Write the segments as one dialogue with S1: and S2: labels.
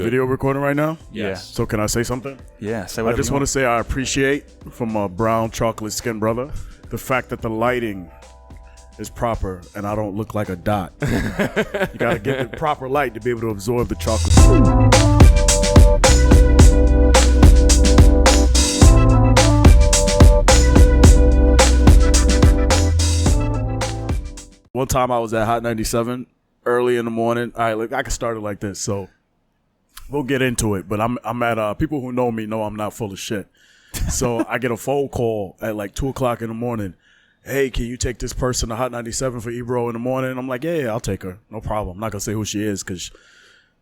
S1: Video recording right now?
S2: Yes.
S1: So can I say something?
S2: Yeah, say
S1: I
S2: whatever
S1: just
S2: you
S1: want to say I appreciate from a brown chocolate skin brother the fact that the lighting is proper and I don't look like a dot. You got to get the proper light to be able to absorb the chocolate. One time I was at Hot 97 early in the morning. All right, look, I can start it like this. So we'll get into it, but I'm at people who know me know I'm not full of shit. So I get a phone call at like 2 o'clock in the morning. Hey, can you take this person to Hot 97 for Ebro in the morning? And I'm like, yeah, I'll take her. No problem. I'm not going to say who she is because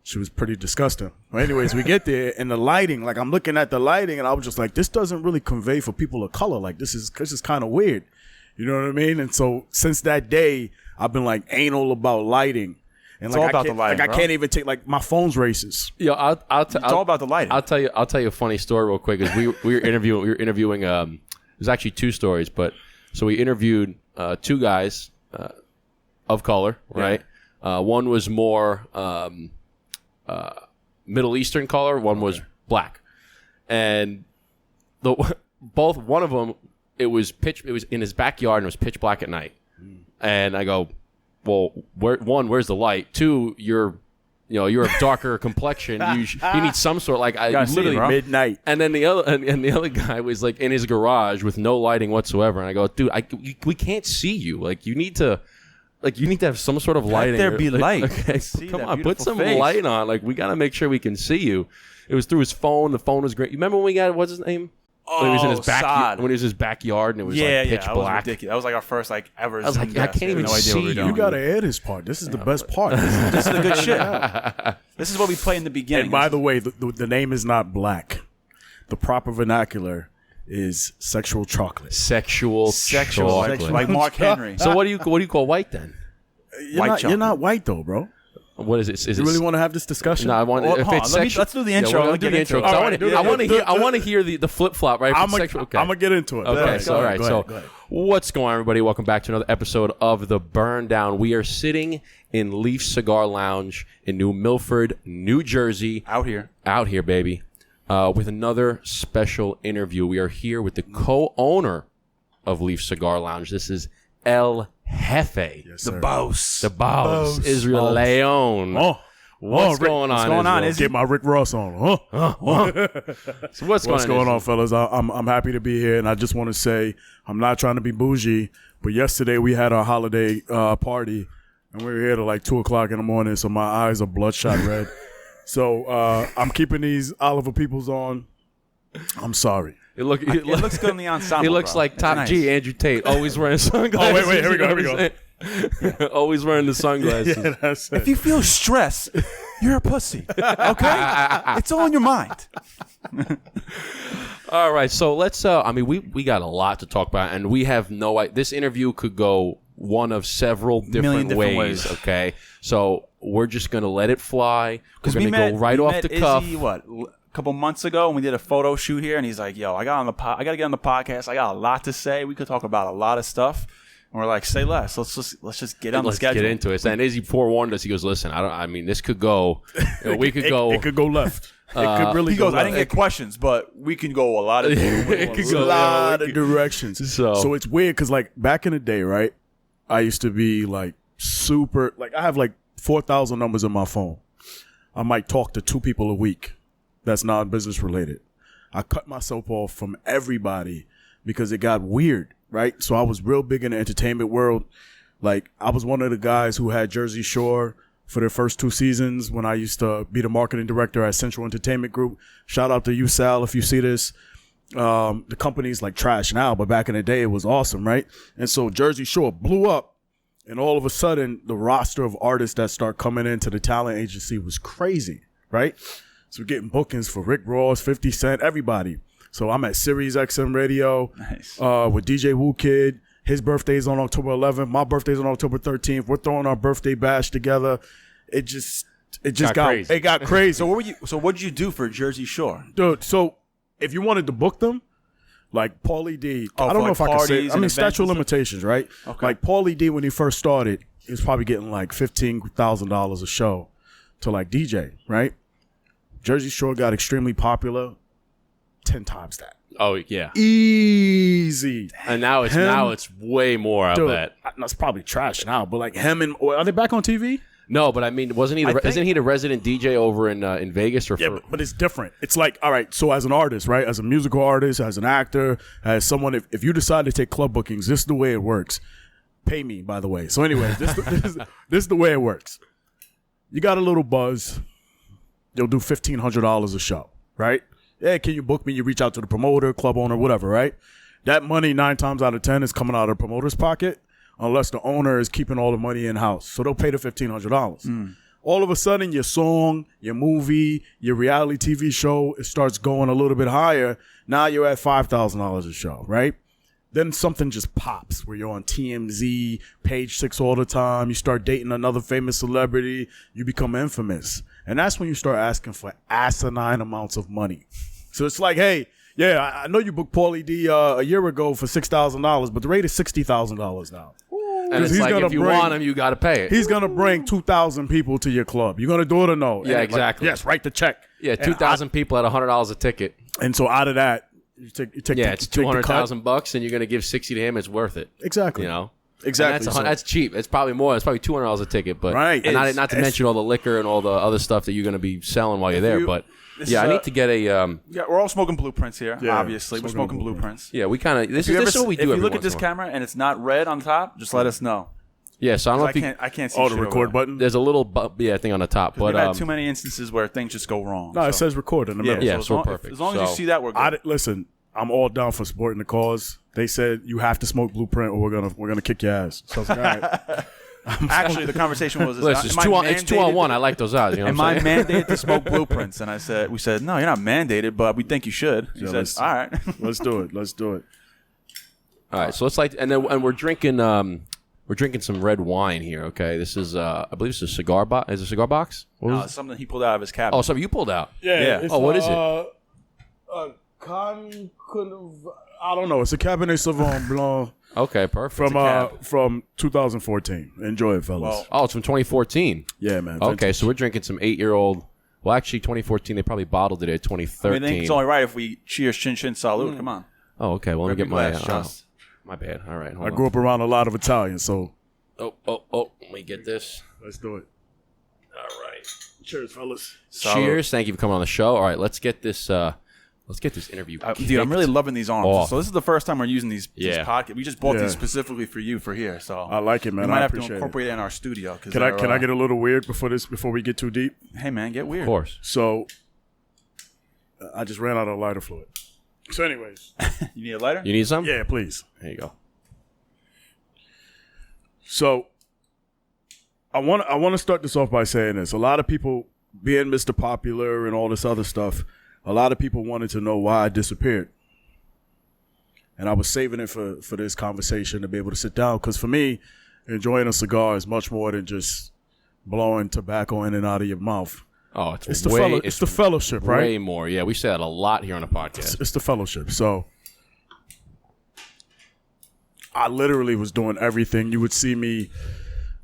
S1: she was pretty disgusting. But anyways, we get there and the lighting, like I'm looking at the lighting and I was just like, this doesn't really convey for people of color. Like this is kind of weird. You know what I mean? And so since that day, I've been like anal about lighting. And
S2: it's
S1: like,
S2: all about the lighting.
S1: Like I can't even take like my phone's races.
S3: Yo,
S2: it's all about the lighting.
S3: I'll tell you a funny story real quick. Is we were interviewing. There's actually two stories, but so we interviewed two guys of color, right? Yeah. One was more Middle Eastern color. One was black, and one of them it was in his backyard and it was pitch black at night. And I go, well, where's the light? Two, you're of darker complexion. You need some sort
S1: Literally midnight.
S3: And then the other guy was like in his garage with no lighting whatsoever. And I go, dude, we can't see you. Like you need to have some sort of lighting.
S2: Let there be light.
S3: Okay, come on, put some light on. Like we got to make sure we can see you. It was through his phone. The phone was great. You remember when we got what's his name?
S2: Oh,
S3: when he was in his when he was in his backyard and it was pitch
S2: black.
S3: Was
S2: ridiculous. That was like our first ever.
S3: I was like, I can't even see you.
S1: You gotta add this part. This is the best part.
S2: This is the good shit. This is what we play in the beginning.
S1: And by the way, the name is not black. The proper vernacular is sexual chocolate.
S3: Sexual chocolate.
S2: Like Mark Henry.
S3: So what do you call white then?
S1: You're not white though, bro.
S3: What is it?
S1: You really want to have this discussion?
S3: No, I want.
S2: Let's do the intro.
S3: Let's do the intro. I want to hear the flip flop. Right?
S1: I'm gonna get into it.
S3: Okay. All right. So, what's going on, everybody? Welcome back to another episode of the Burn Down. We are sitting in Leaf Cigar Lounge in New Milford, New Jersey.
S2: Out here,
S3: baby. With another special interview. We are here with the co-owner of Leaf Cigar Lounge. This is El Jefe.
S1: Yes,
S2: the boss,
S3: Isreal Leon. What's going on?
S1: Get my Rick Ross on.
S3: So what's going
S1: on, fellas? I'm happy to be here, and I just want to say I'm not trying to be bougie, but yesterday we had our holiday party, and we were here till like 2 o'clock in the morning, so my eyes are bloodshot red. So I'm keeping these Oliver Peoples on. I'm sorry.
S2: It looks good in the ensemble.
S3: He looks like Top G, Andrew Tate, always wearing sunglasses.
S1: Oh, wait, here we go.
S3: Always wearing the sunglasses.
S1: Yeah, that's it.
S2: If you feel stress, you're a pussy. Okay? It's all in your mind.
S3: All right, so let's. We got a lot to talk about, and we have this interview could go one of several different ways. Okay, so we're just gonna let it fly. We're gonna go right off the cuff.
S2: A couple months ago, and we did a photo shoot here, and he's like, "Yo, I got to get on the podcast. I got a lot to say. We could talk about a lot of stuff." And we're like, "Say less. Let's just get on the schedule.
S3: Get into it." And Izzy forewarned us. He goes, "Listen, this could go. We could go.
S1: It could go left. It could really
S2: he
S1: go
S2: goes,
S1: left.
S2: I didn't get questions, but we can go a lot of
S1: directions. So it's weird because like back in the day, right? I used to be like super. Like I have like 4,000 numbers in my phone. I might talk to 2 people a week. That's non-business related. I cut myself off from everybody because it got weird, right? So I was real big in the entertainment world. Like I was one of the guys who had Jersey Shore for their first 2 seasons when I used to be the marketing director at Central Entertainment Group. Shout out to you, Sal, if you see this. The company's like trash now, but back in the day it was awesome, right? And so Jersey Shore blew up. And all of a sudden, the roster of artists that start coming into the talent agency was crazy, right? So we're getting bookings for Rick Ross, 50 Cent, everybody. So I'm at Sirius XM Radio with DJ Woo Kid. His birthday's on October 11th. My birthday's on October 13th. We're throwing our birthday bash together. It just got crazy. It got crazy.
S2: So what did you do for Jersey Shore?
S1: Dude, so if you wanted to book them, like Paulie D, I don't know if I can say. I mean, statute of limitations, right? Okay. Like Paulie D, when he first started, he was probably getting like $15,000 a show to like DJ, right? Jersey Shore got extremely popular. 10 times that.
S3: Oh yeah,
S1: Easy.
S3: and now it's way more.
S1: Dude,
S3: I bet.
S1: That's probably trash now, but like him and are they back on TV?
S3: No, but I mean, isn't he the resident DJ over in Vegas?
S1: Yeah, but it's different. It's like, all right, so as an artist, right, as a musical artist, as an actor, as someone, if you decide to take club bookings, this is the way it works. Pay me, by the way. So anyway, this is the way it works. You got a little buzz. You'll do $1,500 a show, right? Yeah, can you book me? You reach out to the promoter, club owner, whatever, right? That money 9 times out of 10 is coming out of the promoter's pocket unless the owner is keeping all the money in-house. So they'll pay the $1,500. All of a sudden, your song, your movie, your reality TV show, it starts going a little bit higher. Now you're at $5,000 a show, right? Then something just pops where you're on TMZ, Page 6 all the time. You start dating another famous celebrity. You become infamous. And that's when you start asking for asinine amounts of money. So it's like, hey, yeah, I know you booked Paulie D a year ago for $6,000, but the rate is $60,000 now.
S3: And it's like, if you want him, you got to pay it.
S1: He's going to bring 2,000 people to your club. You're going to do it or no?
S3: Yeah,
S1: and
S3: exactly.
S1: Like, yes, write the check.
S3: Yeah, 2,000 people at $100 a ticket.
S1: And so out of that, you take
S3: it's $200,000, and you're going to give 60 to him. It's worth it.
S1: Exactly.
S3: You know.
S1: Exactly.
S3: That's cheap. It's probably more. It's probably $200 a ticket, but
S1: right.
S3: And not to mention all the liquor and all the other stuff that you're going to be selling while you're there. But yeah, I need to get a.
S2: Yeah, we're all smoking blueprints here. Yeah, obviously, we're smoking blueprints.
S3: Yeah, we kind of. This is what we do.
S2: If you look at this camera and it's not red on top, just let us know.
S3: Yeah, so I don't know if
S2: I can't see.
S1: Oh, the record button.
S3: There's a little thing on the top, but
S2: we've had too many instances where things just go wrong.
S1: No, it says record in the middle.
S3: Yeah, so perfect.
S2: As long as you see that, we're good.
S1: Listen, I'm all down for supporting the cause. They said you have to smoke blueprint or we're gonna kick your ass. So I was like, all right.
S2: Actually, the conversation was,
S3: it's 2-on-1. I like those odds. You know
S2: am I mandated to smoke blueprints? And we said, no, you're not mandated, but we think you should. He said, all right.
S1: Let's do it.
S3: All right, so let's we're drinking some red wine here. Okay, this is I believe it's a cigar box. Is it a cigar box?
S2: No, it's something he pulled out of his cabinet.
S3: Oh, something you pulled out.
S1: Yeah.
S3: Oh, what is it?
S1: I don't know. It's a Cabernet Sauvignon Blanc.
S3: Okay, perfect.
S1: From 2014. Enjoy it, fellas.
S3: Well, it's from 2014.
S1: Yeah, man.
S3: Okay, so we're drinking some 8-year-old. Well, actually, 2014. They probably bottled it at 2013.
S2: I think it's only right if we cheers, chin, chin, salute. Come on.
S3: Oh, okay. Well, let me get my.
S2: Glass,
S3: my bad. All right.
S1: I grew up around a lot of Italians, so.
S3: Oh! Let me get this.
S1: Let's do it.
S3: All right.
S1: Cheers, fellas.
S3: Cheers! Thank you for coming on the show. All right, let's get this. Let's get this interview.
S2: Dude, I'm really loving these arms.
S3: Oh.
S2: So this is the first time we're using these pockets. We just bought
S1: Yeah.
S2: these specifically for you for here. So
S1: I like it, man.
S2: We might
S1: I
S2: have to
S1: appreciate
S2: incorporate it in our studio.
S1: Can I get a little weird before we get too deep?
S2: Hey, man, get weird.
S3: Of course.
S1: So I just ran out of lighter fluid. So, anyways,
S2: You need a lighter?
S3: You need some?
S1: yeah, please.
S3: There you go.
S1: So I want to start this off by saying this. A lot of people, being Mr. Popular and all this other stuff, a lot of people wanted to know why I disappeared. And I was saving it for this conversation to be able to sit down. Because for me, enjoying a cigar is much more than just blowing tobacco in and out of your mouth.
S3: Oh,
S1: It's the fellowship, right?
S3: Way more. Yeah, we say that a lot here on the podcast.
S1: It's the fellowship. So I literally was doing everything. You would see me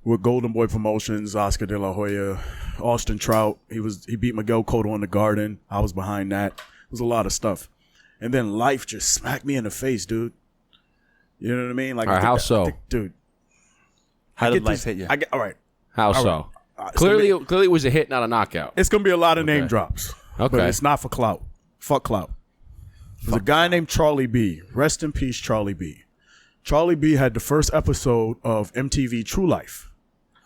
S1: with Golden Boy Promotions, Oscar De La Hoya, Austin Trout. He beat Miguel Cotto in the Garden. I was behind that. It was a lot of stuff. And then life just smacked me in the face, dude. You know what I mean? Like,
S3: all right, how so?
S1: Dude.
S2: How did life hit you?
S1: All right.
S3: How so? Clearly it was a hit, not a knockout.
S1: It's going to be a lot of name drops.
S3: Okay.
S1: But it's not for clout. Fuck clout. There's a guy named Charlie B. Rest in peace, Charlie B. Charlie B had the first episode of MTV True Life.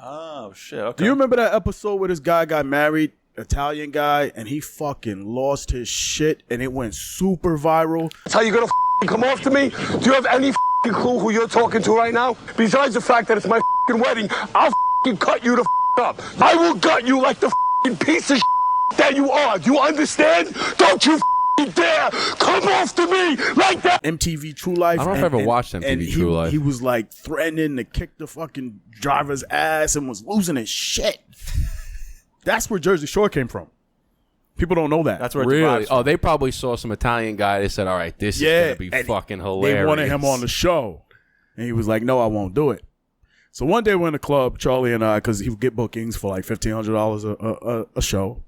S2: Oh, shit. Okay.
S1: Do you remember that episode where this guy got married, Italian guy, and he fucking lost his shit and it went super viral?
S4: That's how you gonna come off to me? Do you have any clue who you're talking to right now? Besides the fact that it's my wedding, I'll cut you the up. I will gut you like the piece of that you are. Do you understand? Don't you dare come off to me like that.
S1: MTV True Life.
S3: I don't know if I ever watched MTV True Life.
S1: He was like threatening to kick the fucking driver's ass and was losing his shit. That's where Jersey Shore came from. People don't know that.
S2: That's where it
S3: really?
S2: derives from.
S3: Oh, they probably saw some Italian guy. They said, all right, this is going to be fucking hilarious.
S1: They wanted him on the show. And he was like, no, I won't do it. So one day we're in the club, Charlie and I, because he would get bookings for like $1,500 a show.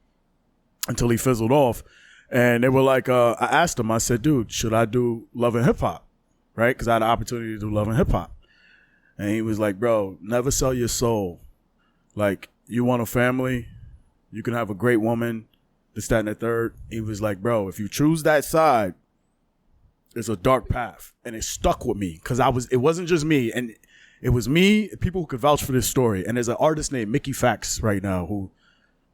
S1: until he fizzled off. And they were like, I asked him, I said, dude, should I do Love and Hip Hop? Right? Because I had an opportunity to do Love and Hip Hop. And he was like, bro, never sell your soul. Like, you want a family, you can have a great woman, this, that, and the third. He was like, bro, if you choose that side, it's a dark path. And it stuck with me because it wasn't just me. And it was me, people who could vouch for this story. And there's an artist named Mickey Fax right now who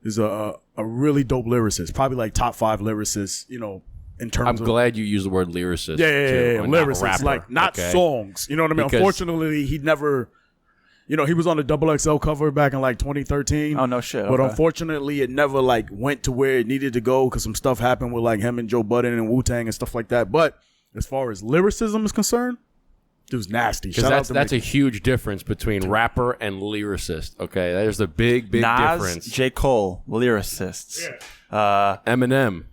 S1: is a really dope lyricist, probably like top 5 lyricists, you know, in terms of.
S3: I'm glad you used the word lyricist.
S1: Yeah,
S3: too,
S1: lyricist, like not
S3: okay.
S1: songs. You know what I mean?
S3: Because
S1: unfortunately, he never, you know, he was on the XXL cover back in like 2013.
S2: Oh, no shit.
S1: But
S2: okay.
S1: unfortunately, it never like went to where it needed to go because some stuff happened with like him and Joe Budden and Wu-Tang and stuff like that. But as far as lyricism is concerned, dude's nasty.
S3: Because that's a huge difference between rapper and lyricist. Okay, there's a big
S2: Nas,
S3: difference.
S2: J. Cole, lyricists.
S3: Eminem,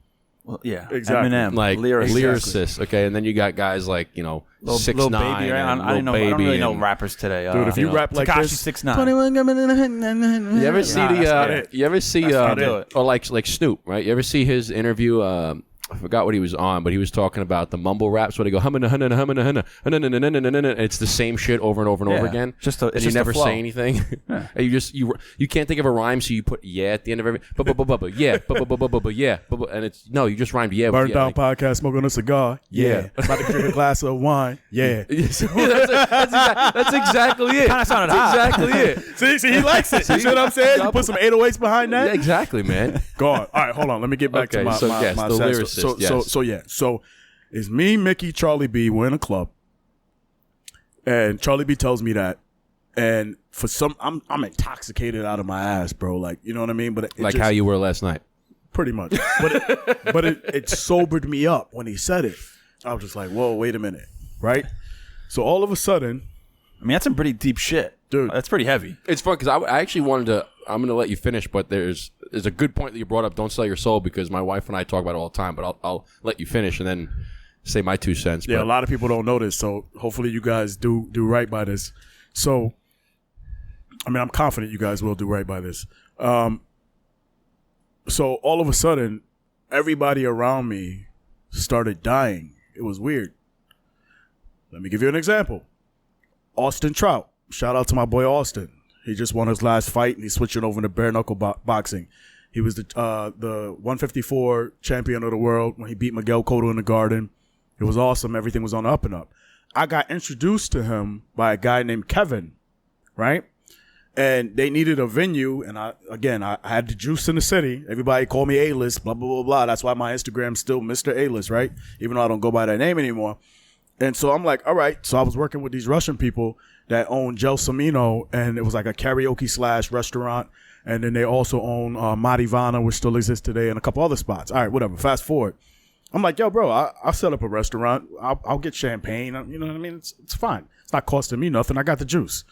S2: Well, yeah,
S1: Exactly.
S2: Eminem,
S3: like
S2: lyricist.
S3: Okay, and then you got guys like 6ix9ine,
S2: Lil Baby. Right? I don't really know rappers today.
S1: Dude, if you rap like
S2: Tekashi
S1: this,
S2: 6ix9ine.
S3: You ever see You ever see
S2: not it.
S3: or like Snoop, right? You ever see his interview? I forgot what he was on, but he was talking about the mumble raps where they go humana humana humana humana. It's the same shit over and over and over again.
S2: It's
S3: and you
S2: just a
S3: never
S2: flow.
S3: say anything. And you can't think of a rhyme, so you put at the end of every yeah, and it's no, you just rhymed yeah.
S1: Burn
S3: yeah,
S1: Down
S3: like,
S1: podcast, smoking a cigar. Yeah. About to drink a glass of wine. Yeah.
S3: that's exactly it.
S2: Kind of sounded
S3: That's
S2: hot.
S3: exactly it.
S1: See, he likes it. You see what I'm saying? You put some 808s behind that.
S3: Yeah, exactly, man.
S1: Go on. All right, hold on. Let me get back to
S3: Okay,
S1: my
S3: so yes,
S1: my
S3: the
S1: sad
S3: lyricist,
S1: story.
S3: yes.
S1: So it's me, Mickey, Charlie B. We're in a club, and Charlie B tells me that, and for some, I'm intoxicated out of my ass, bro. Like, you know what I mean? But
S3: Like how you were last night.
S1: pretty much. But it sobered me up when he said it. I was just like, whoa, wait a minute, right? So all of a sudden,
S2: I mean, that's some pretty deep shit,
S1: dude.
S2: That's pretty heavy.
S3: It's fun because I actually wanted to. I'm going to let you finish, but there's a good point that you brought up. Don't sell your soul, because my wife and I talk about it all the time. But I'll let you finish and then say my 2 cents.
S1: Yeah,
S3: but
S1: a lot of people don't know this, so hopefully you guys do right by this. So, I mean, I'm confident you guys will do right by this. So all of a sudden, everybody around me started dying. It was weird. Let me give you an example. Austin Trout. Shout out to my boy Austin. He just won his last fight, and he's switching over to bare knuckle boxing. He was the 154 champion of the world when he beat Miguel Cotto in the Garden. It was awesome. Everything was on the up and up. I got introduced to him by a guy named Kevin, right? And they needed a venue, and I had the juice in the city. Everybody called me A-list, blah, blah, blah, blah. That's why my Instagram's still Mr. A-list, right? Even though I don't go by that name anymore. And so I'm like, all right. So I was working with these Russian people that own Gelsomino, and it was like a karaoke / restaurant. And then they also own Marivana, which still exists today, and a couple other spots. All right, whatever. Fast forward. I'm like, yo, bro, I'll set up a restaurant. I'll get champagne. You know what I mean? It's fine. It's not costing me nothing. I got the juice.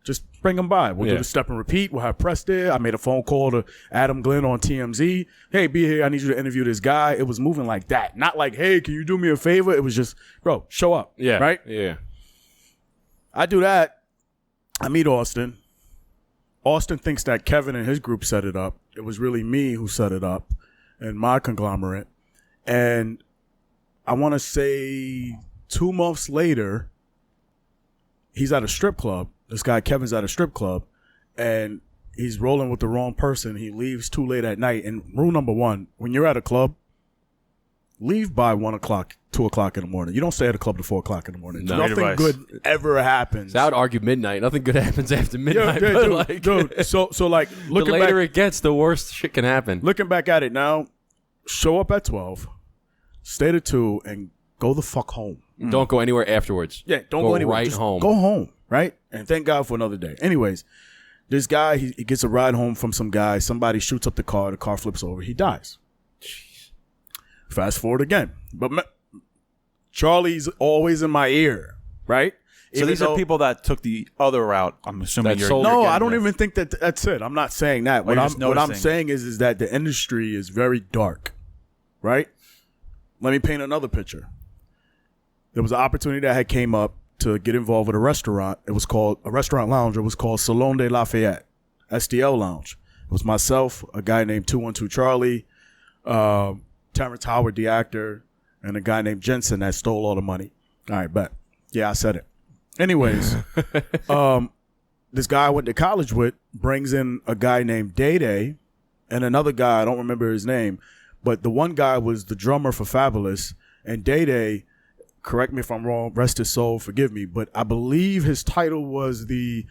S1: Just bring them by. We'll do the step and repeat. We'll have press there. I made a phone call to Adam Glenn on TMZ. Hey, be here. I need you to interview this guy. It was moving like that. Not like, hey, can you do me a favor? It was just, bro, show up.
S3: yeah,
S1: Right?
S3: Yeah.
S1: I do that. I meet Austin. Austin thinks that Kevin and his group set it up. It was really me who set it up and my conglomerate. And I want to say 2 months later, he's at a strip club. This guy Kevin's at a strip club, and he's rolling with the wrong person. He leaves too late at night. And rule number 1, when you're at a club, leave by 1 o'clock, 2 o'clock in the morning. You don't stay at a club till 4 o'clock in the morning.
S3: No.
S1: Nothing good ever happens.
S3: So I would argue midnight. Nothing good happens after midnight.
S1: Yeah,
S3: but
S1: dude,
S3: like,
S1: dude. So like
S3: the
S1: looking
S3: later
S1: back,
S3: it gets, the worse shit can happen.
S1: looking back at it now, show up at 12, stay to 2, and go the fuck home.
S3: Don't go anywhere afterwards.
S1: Yeah, don't go anywhere.
S3: Right
S1: Just
S3: home.
S1: Go home, right? And thank God for another day. Anyways, this guy, he gets a ride home from some guy. Somebody shoots up the car flips over. He dies. Jeez. Fast forward again. But Charlie's always in my ear, right?
S2: So
S1: Even
S2: these
S1: though-
S2: are people that took the other route. I'm assuming
S3: That
S2: you're.
S3: sold-
S2: you're
S1: No,
S2: getting
S1: I don't
S2: this.
S1: even think that's it. I'm not saying that.
S2: you're just
S1: What I'm
S2: noticing.
S1: saying is that the industry is very dark, right? Let me paint another picture. There was an opportunity that had came up to get involved with a restaurant. It was called a restaurant lounge. It was called Salon de Lafayette, SDL Lounge. It was myself, a guy named 212 Charlie, Terrence Howard, the actor, and a guy named Jensen that stole all the money. All right, bet. Yeah, I said it. Anyways, this guy I went to college with brings in a guy named Day and another guy, I don't remember his name, but the one guy was the drummer for Fabulous, and Day, correct me if I'm wrong, rest his soul, forgive me, but I believe his title was the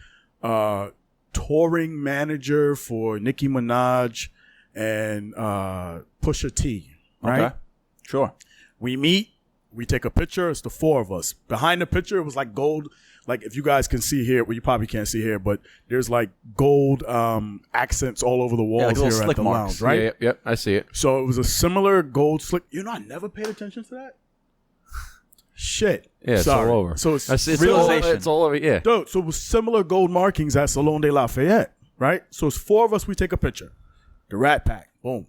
S1: touring manager for Nicki Minaj and Pusha T, right?
S2: Okay. Sure.
S1: We meet, we take a picture, it's the four of us. Behind the picture, it was like gold, like if you guys can see here, well, you probably can't see here, but there's like gold accents all over the walls
S2: like little
S1: here at
S2: slick
S1: the
S2: marks.
S1: lounge, right?
S3: Yeah, yep, I see it.
S1: So it was a similar gold slick. You know, I never paid attention to that. Shit.
S3: Yeah, it's
S1: Sorry.
S3: all over.
S1: So it's
S2: realization.
S3: It's all over. Yeah.
S1: Dude, so it was similar gold markings at Salon de Lafayette, right? So it's four of us, we take a picture. The Rat Pack, boom.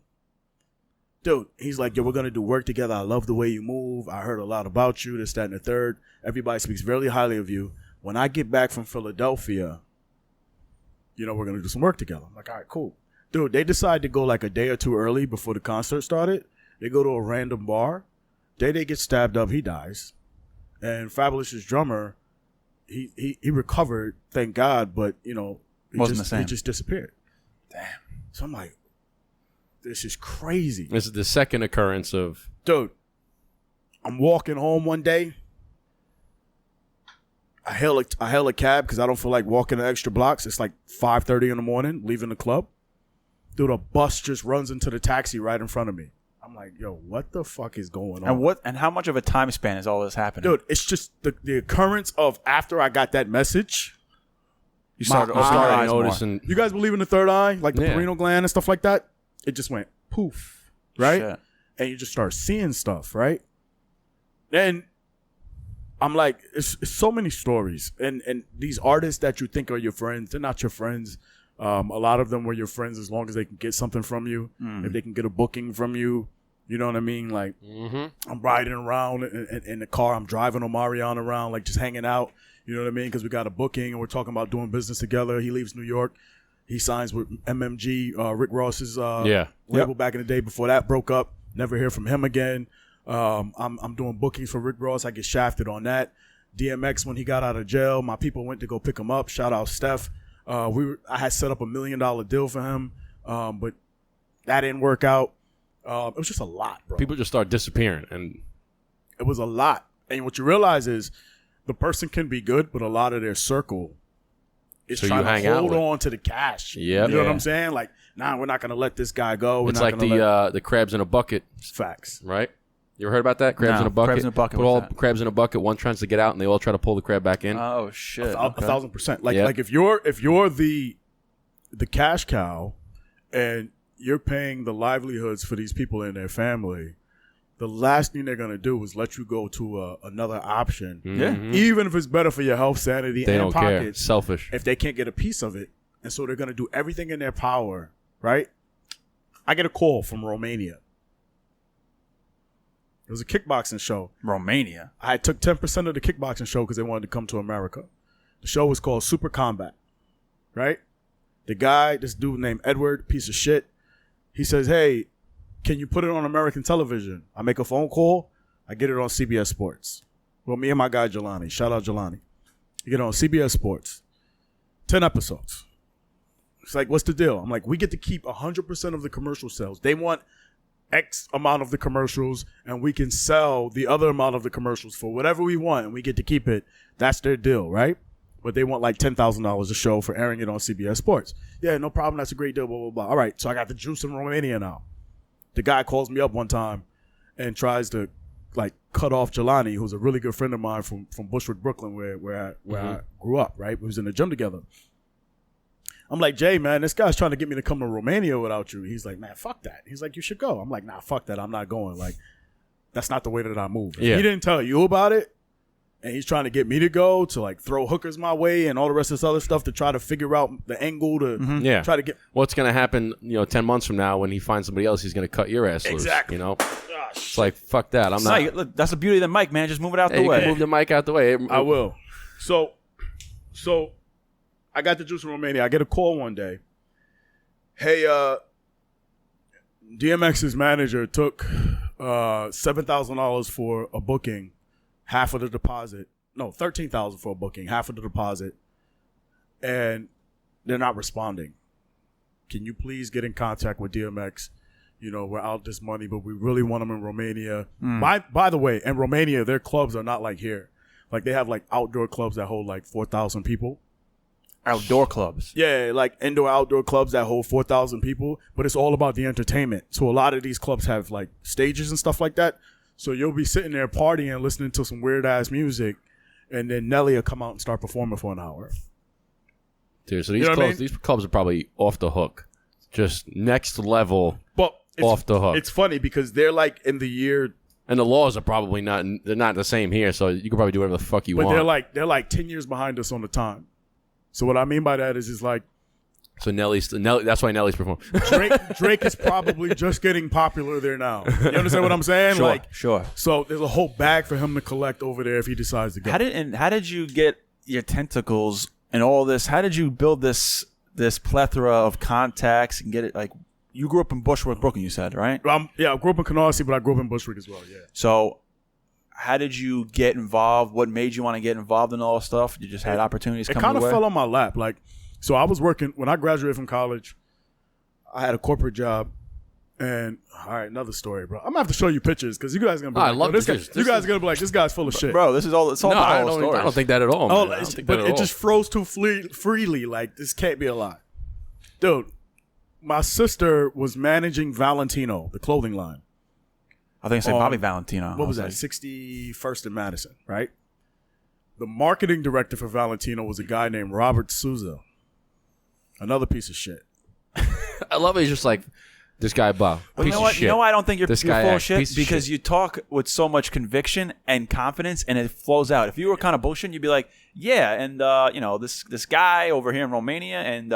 S1: Dude, he's like, yo, we're going to do work together. I love the way you move. I heard a lot about you, this, that, and the third. Everybody speaks very highly of you. When I get back from Philadelphia, you know, we're going to do some work together. I'm like, all right, cool. Dude, they decide to go like a day or two early before the concert started. They go to a random bar. Day gets stabbed up. He dies. And Fabulous's drummer, he recovered, thank God, but, you know,
S2: Wasn't the same.
S1: He just disappeared. Damn. So I'm like, this is crazy.
S3: This is the second occurrence of.
S1: Dude, I'm walking home one day. I hail a cab because I don't feel like walking the extra blocks. It's like 5:30 in the morning, leaving the club. Dude, a bus just runs into the taxi right in front of me. I'm like, yo, what the fuck is going on?
S2: And how much of a time span is all this happening?
S1: Dude, it's just the occurrence of after I got that message.
S2: You started
S3: I
S2: noticing.
S3: noticing.
S1: You guys believe in the third eye, like the
S3: Yeah.
S1: pineal gland and stuff like that? It just went poof, right?
S2: Shit.
S1: And you just start seeing stuff, right? And I'm like, it's so many stories. And these artists that you think are your friends, they're not your friends. A lot of them were your friends as long as they can get something from you. If they can get a booking from you, you know what I mean? Like, I'm riding around in the car. I'm driving Omarion around, like just hanging out. You know what I mean? Because we got a booking and we're talking about doing business together. He leaves New York. He signs with MMG, Rick Ross's label back in the day. Before that broke up. Never hear from him again. I'm doing bookings for Rick Ross. I get shafted on that. DMX, when he got out of jail, my people went to go pick him up. Shout out Steph. I had set up $1 million deal for him, but that didn't work out. It was just a lot, bro.
S3: People just start disappearing, and
S1: It was a lot. And what you realize is the person can be good, but a lot of their circle is
S3: So you
S1: trying
S3: hang
S1: to
S3: out
S1: hold
S3: with-
S1: on to the cash.
S3: Yep.
S1: You know what
S2: Yeah.
S1: I'm saying? Like, nah, we're not going to let this guy go. We're
S3: it's
S1: not
S3: like
S1: gonna
S3: the crabs in a bucket,
S1: facts.
S3: right? You ever heard about that? Crabs
S2: No,
S3: in a bucket.
S2: crabs in a bucket,
S3: Put
S2: what's
S3: all
S2: that?
S3: crabs in a bucket. One tries to get out, and they all try to pull the crab back in.
S2: Oh shit!
S1: A 1,000%. Like,
S3: Yeah.
S1: like if you're the cash cow and you're paying the livelihoods for these people and their family, the last thing they're going to do is let you go to another option.
S2: Yeah.
S1: Even if it's better for your health, sanity,
S3: they
S1: and
S3: don't care.
S1: pockets.
S3: Selfish.
S1: If they can't get a piece of it. And so they're going to do everything in their power, right? I get a call from Romania. It was a kickboxing show.
S2: Romania.
S1: I took 10% of the kickboxing show because they wanted to come to America. The show was called Super Combat, right? The guy, this dude named Edward, piece of shit, he says, hey, can you put it on American television? I make a phone call. I get it on CBS Sports. Well, me and my guy Jelani, shout out Jelani. You get it on CBS Sports. 10 episodes. It's like, what's the deal? I'm like, we get to keep 100% of the commercial sales. They want X amount of the commercials, and we can sell the other amount of the commercials for whatever we want, and we get to keep it. That's their deal, right? But they want like $10,000 a show for airing it on CBS Sports. Yeah, no problem. That's a great deal, blah, blah, blah. All right, so I got the juice in Romania now. The guy calls me up one time and tries to like cut off Jelani, who's a really good friend of mine from Bushwick, Brooklyn, where I grew up, right? We was in the gym together. I'm like, Jay, man, this guy's trying to get me to come to Romania without you. He's like, man, fuck that. He's like, you should go. I'm like, nah, fuck that. I'm not going. Like, that's not the way that I move. If
S3: Yeah.
S1: he didn't tell you about it, and he's trying to get me to go to like throw hookers my way and all the rest of this other stuff to try to figure out the angle to
S3: Yeah.
S1: try to get.
S3: What's going to happen, 10 months from now when he finds somebody else, he's going to cut your ass loose.
S1: Exactly.
S3: It's like, fuck that. I'm not.
S2: Look, that's the beauty of the mic, man. Just move it out
S3: Hey,
S2: the
S3: you
S2: way.
S3: can move the mic out the way.
S1: I will. So I got the juice in Romania. I get a call one day. Hey, DMX's manager took $7,000 for a booking, half of the deposit. No, $13,000 for a booking, half of the deposit, and they're not responding. Can you please get in contact with DMX? We're out this money, but we really want them in Romania. By the way, in Romania, their clubs are not like here. Like, they have, like, outdoor clubs that hold, like, 4,000 people.
S2: Outdoor clubs.
S1: Yeah, like indoor, outdoor clubs that hold 4,000 people, but it's all about the entertainment. So a lot of these clubs have, like, stages and stuff like that. So you'll be sitting there partying, listening to some weird-ass music, and then Nelly will come out and start performing for an hour.
S3: Dude, so these clubs are probably off the hook. Just next level off the hook.
S1: It's funny because they're, like, in the year...
S3: And the laws are probably they're not the same here, so you can probably do whatever the fuck you want.
S1: But they're like 10 years behind us on the time. So what I mean by that is like...
S3: So Nelly, that's why Nelly's performing.
S1: Drake is probably just getting popular there now. You understand what I'm saying?
S2: Sure.
S1: So there's a whole bag for him to collect over there if he decides to go.
S2: How did you get your tentacles and all this? How did you build this plethora of contacts and get it? Like, you grew up in Bushwick, Brooklyn, you said, right?
S1: Yeah, I grew up in Canarsie, but I grew up in Bushwick as well, yeah.
S2: So how did you get involved? What made you want to get involved in all this stuff? You just had opportunities come your way?
S1: It kind of fell on my lap. Like, so I was working, when I graduated from college, I had a corporate job. And, all right, another story, bro. I'm going to have to show you pictures because you guys are going to be
S3: I love
S1: this
S3: pictures.
S1: You guys are going to be like, this guy's full of shit.
S2: Bro, it's all the whole story.
S3: I don't think that at all, man.
S1: But it just froze too freely. Like, this can't be a lie. Dude, my sister was managing Valentino, the clothing line.
S2: I think I said Bobby Valentino.
S1: What was that? 61st and Madison, right? The marketing director for Valentino was a guy named Robert Souza. Another piece of shit.
S3: I love it. He's just like, this guy, Bob.
S2: But you know what?
S3: Shit.
S2: You know why I don't think you're
S3: This
S2: full
S3: guy
S2: of shit? Because
S3: shit.
S2: you talk with so much conviction and confidence, and it flows out. If you were kind of bullshitting, you'd be like, yeah, and this guy over here in Romania, and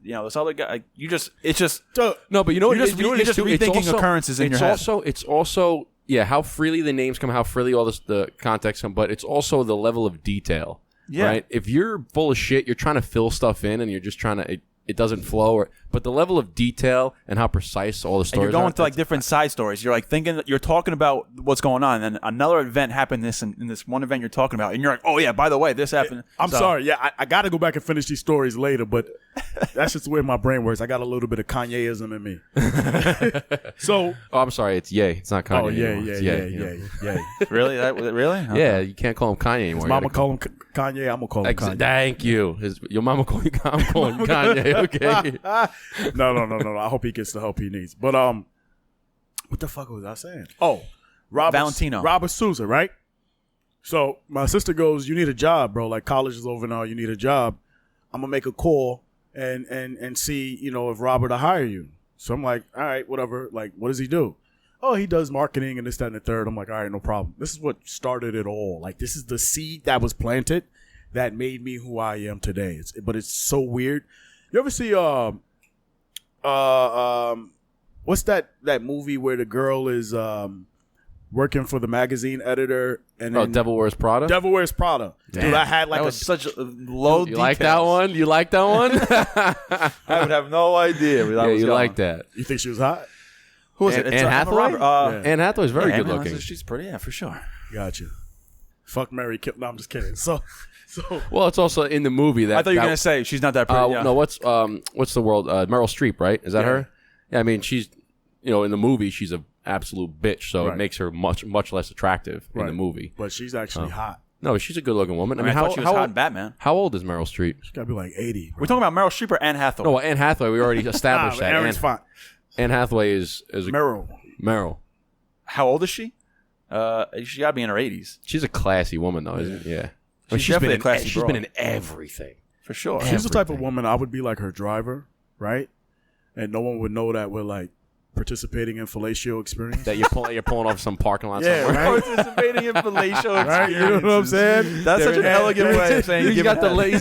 S2: this other guy. It's just
S3: no, but you know what?
S2: You're just rethinking occurrences in your head.
S3: It's also how freely the names come, how freely all the context come, but it's also the level of detail. Yeah. Right? If you're full of shit, you're trying to fill stuff in, and you're just trying to. It doesn't flow, but the level of detail and how precise all the stories are.
S2: And you're going to like different side stories. You're like thinking, you're talking about what's going on, and then another event happened in this one event you're talking about, and you're like, oh yeah, by the way, this happened.
S1: I'm sorry, yeah, I got to go back and finish these stories later, but that's just the way my brain works. I got a little bit of Kanyeism in me. So,
S3: I'm sorry, it's Ye. It's not Kanye.
S1: Oh
S3: yeah.
S2: Really? Really? Okay.
S3: Yeah, you can't call him Kanye anymore.
S1: His mama call him Kanye. I'm gonna call him Kanye.
S3: Thank you. Your mama call you. I'm calling Kanye. Okay.
S1: No. I hope he gets the help he needs. But what the fuck was I saying? Oh,
S2: Valentino.
S1: Robert Souza, right? So my sister goes, "You need a job, bro. Like, college is over now. You need a job. I'm gonna make a call and see, if Robert will hire you." So I'm like, all right, whatever. Like, what does he do? Oh, he does marketing and this, that, and the third. I'm like, all right, no problem. This is what started it all. Like, this is the seed that was planted that made me who I am today. But it's so weird. You ever see what's that movie where the girl is working for the magazine editor and then
S3: Devil Wears Prada?
S1: Devil Wears Prada.
S3: Damn.
S1: Dude, I had like
S2: that was such a low.
S3: You like that one? You like that one?
S2: I would have no idea.
S3: Yeah, you like that.
S1: You think she was hot?
S2: Who is it?
S3: Anne Hathaway? Anne Hathaway's very good looking.
S2: She's pretty, yeah, for sure.
S1: Gotcha. Fuck, Mary, kill. No, I'm just kidding. So,
S3: well, it's also in the movie that
S2: I thought you were gonna say she's not that pretty.
S3: No, what's the world? Meryl Streep, right? Is that her? Yeah, I mean, she's in the movie she's a absolute bitch, so it makes her much less attractive in the movie.
S1: But she's actually hot.
S3: No, she's a good looking woman.
S2: I thought she was hot in Batman.
S3: How old is Meryl Streep?
S1: She's gotta be like 80. Bro.
S2: We're talking about Meryl Streep or Anne Hathaway?
S3: No, Anne Hathaway. We already established that.
S1: Aaron's fine.
S3: Anne Hathaway is a Meryl.
S2: How old is she? She gotta be in her 80s.
S3: She's a classy woman, though, isn't she? Yeah.
S2: She's definitely a classy
S3: She's been in everything.
S2: For sure.
S1: She's the type of woman I would be like her driver, right? And no one would know that we're like participating in fellatio experience.
S3: That you're pulling off some parking lot
S1: somewhere.
S3: Right?
S2: Participating in fellatio experience.
S1: Right? You know what I'm saying?
S2: That's such an elegant way of saying
S3: he's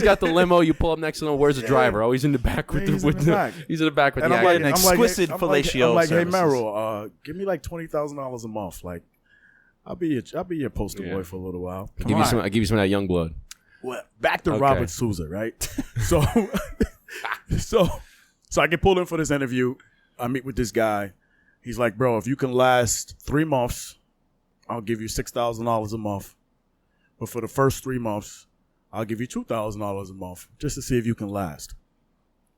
S3: got the limo. You pull up next to him. Where's the driver? Oh, he's in the back with
S1: he's
S3: the
S1: He's in the back
S3: with
S1: and
S3: the
S2: I'm like an exquisite fellatio.
S1: I'm like, hey
S2: services.
S1: Meryl, give me like $20,000 a month. Like, I'll be your poster boy for a little while.
S3: I give you some of that young blood.
S1: Well, back to Robert Souza, right? So I get pulled in for this interview. I meet with this guy, He's like, bro, if you can last 3 months, I'll give you $6,000 a month. But for the first 3 months, I'll give you $2,000 a month just to see if you can last.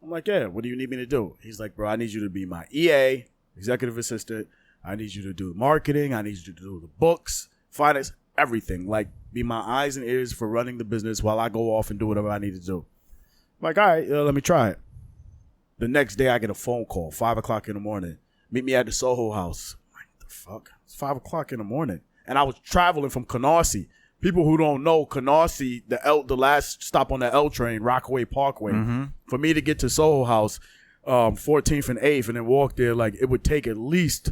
S1: I'm like, yeah, what do you need me to do? He's like, bro, I need you to be my EA, executive assistant. I need you to do marketing. I need you to do the books, finance, everything. Like, be my eyes and ears for running the business while I go off and do whatever I need to do. I'm like, all right, let me try it. The next day, I get a phone call, 5 o'clock in the morning. Meet me at the Soho House. I'm like, the fuck? It's 5 o'clock in the morning. And I was traveling from Canarsie. People who don't know, Canarsie, the last stop on the L train, Rockaway Parkway. For me to get to Soho House, 14th and 8th, and then walk there, like, it would take at least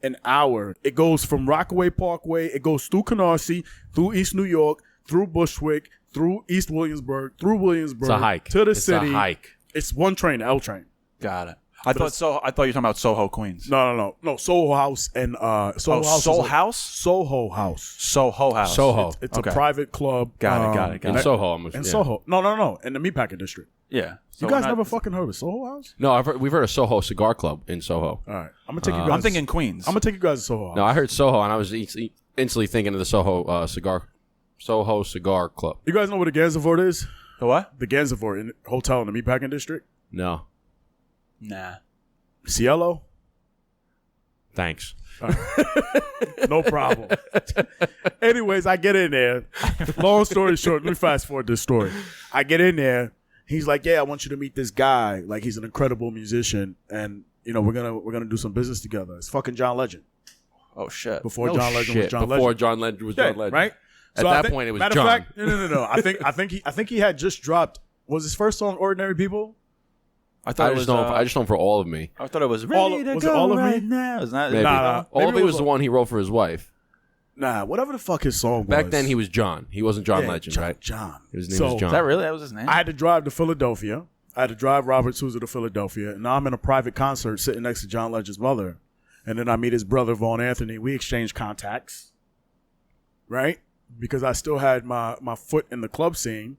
S1: an hour. It goes from Rockaway Parkway. It goes through Canarsie, through East New York, through Bushwick, through East Williamsburg, through Williamsburg.
S3: It's a hike.
S1: To the city.
S3: It's a hike.
S1: It's one train, the L train.
S2: Got it. I thought you were talking about Soho, Queens.
S1: No. Soho House and Soho House.
S2: Soho House?
S1: Soho House.
S2: Soho House.
S3: Soho.
S1: It's a private club.
S2: Got it.
S3: In Soho.
S1: In Soho. No. In the Meatpacking District.
S2: Yeah.
S1: You guys never fucking heard of Soho House?
S3: No, we've heard of Soho Cigar Club in Soho.
S1: All right. I'm going to take you guys.
S2: I'm thinking Queens.
S1: I'm going to take you guys to Soho House.
S3: No, I heard Soho, and I was instantly thinking of the Soho Cigar Club.
S1: You guys know what a Gansevoort is?
S2: The what?
S1: The Gansevoort Hotel in the Meatpacking District?
S3: No.
S2: Nah.
S1: Cielo?
S3: Thanks.
S1: No problem. Anyways, I get in there. Long story short, let me fast forward this story. I get in there. He's like, yeah, I want you to meet this guy. Like, he's an incredible musician, and we're gonna do some business together. It's fucking John Legend.
S2: Oh shit.
S1: Before John Legend was John Legend.
S3: Before John Legend was John Legend.
S1: Right?
S3: At that point, it was
S1: matter
S3: John.
S1: Of fact, no. I think he had just dropped. Was his first song "Ordinary People"?
S2: I just
S3: know him for All of Me.
S2: I thought it was
S1: All
S2: ready to
S1: was it
S2: go
S1: All of Me?
S2: right now. Isn't that?
S3: Maybe.
S1: Nah.
S3: All of Me was the one he wrote for his wife.
S1: Nah, whatever the fuck his song was.
S3: Back then, he was John. He wasn't John Legend, right?
S1: John.
S3: His name was John.
S2: Is that really? That was his name?
S1: I had to drive to Philadelphia. I had to drive Robert Sousa to Philadelphia. And now I'm in a private concert sitting next to John Legend's mother. And then I meet his brother, Vaughn Anthony. We exchange contacts. Right? Because I still had my foot in the club scene.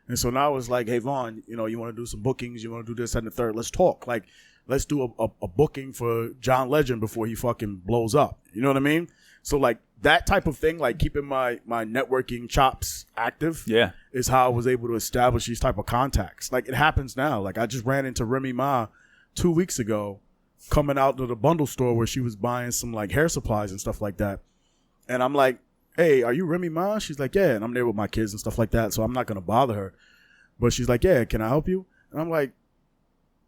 S1: And so now it's like, hey, Vaughn, you want to do some bookings. You want to do this and the third. Let's talk. Like, let's do a booking for John Legend before he fucking blows up. You know what I mean? So, like, that type of thing, like keeping my networking chops active is how I was able to establish these type of contacts. Like, it happens now. Like, I just ran into Remy Ma 2 weeks ago coming out to the bundle store where she was buying some, like, hair supplies and stuff like that. And I'm like, hey, are you Remy Ma? She's like, yeah. And I'm there with my kids and stuff like that, so I'm not going to bother her. But she's like, yeah, can I help you? And I'm like,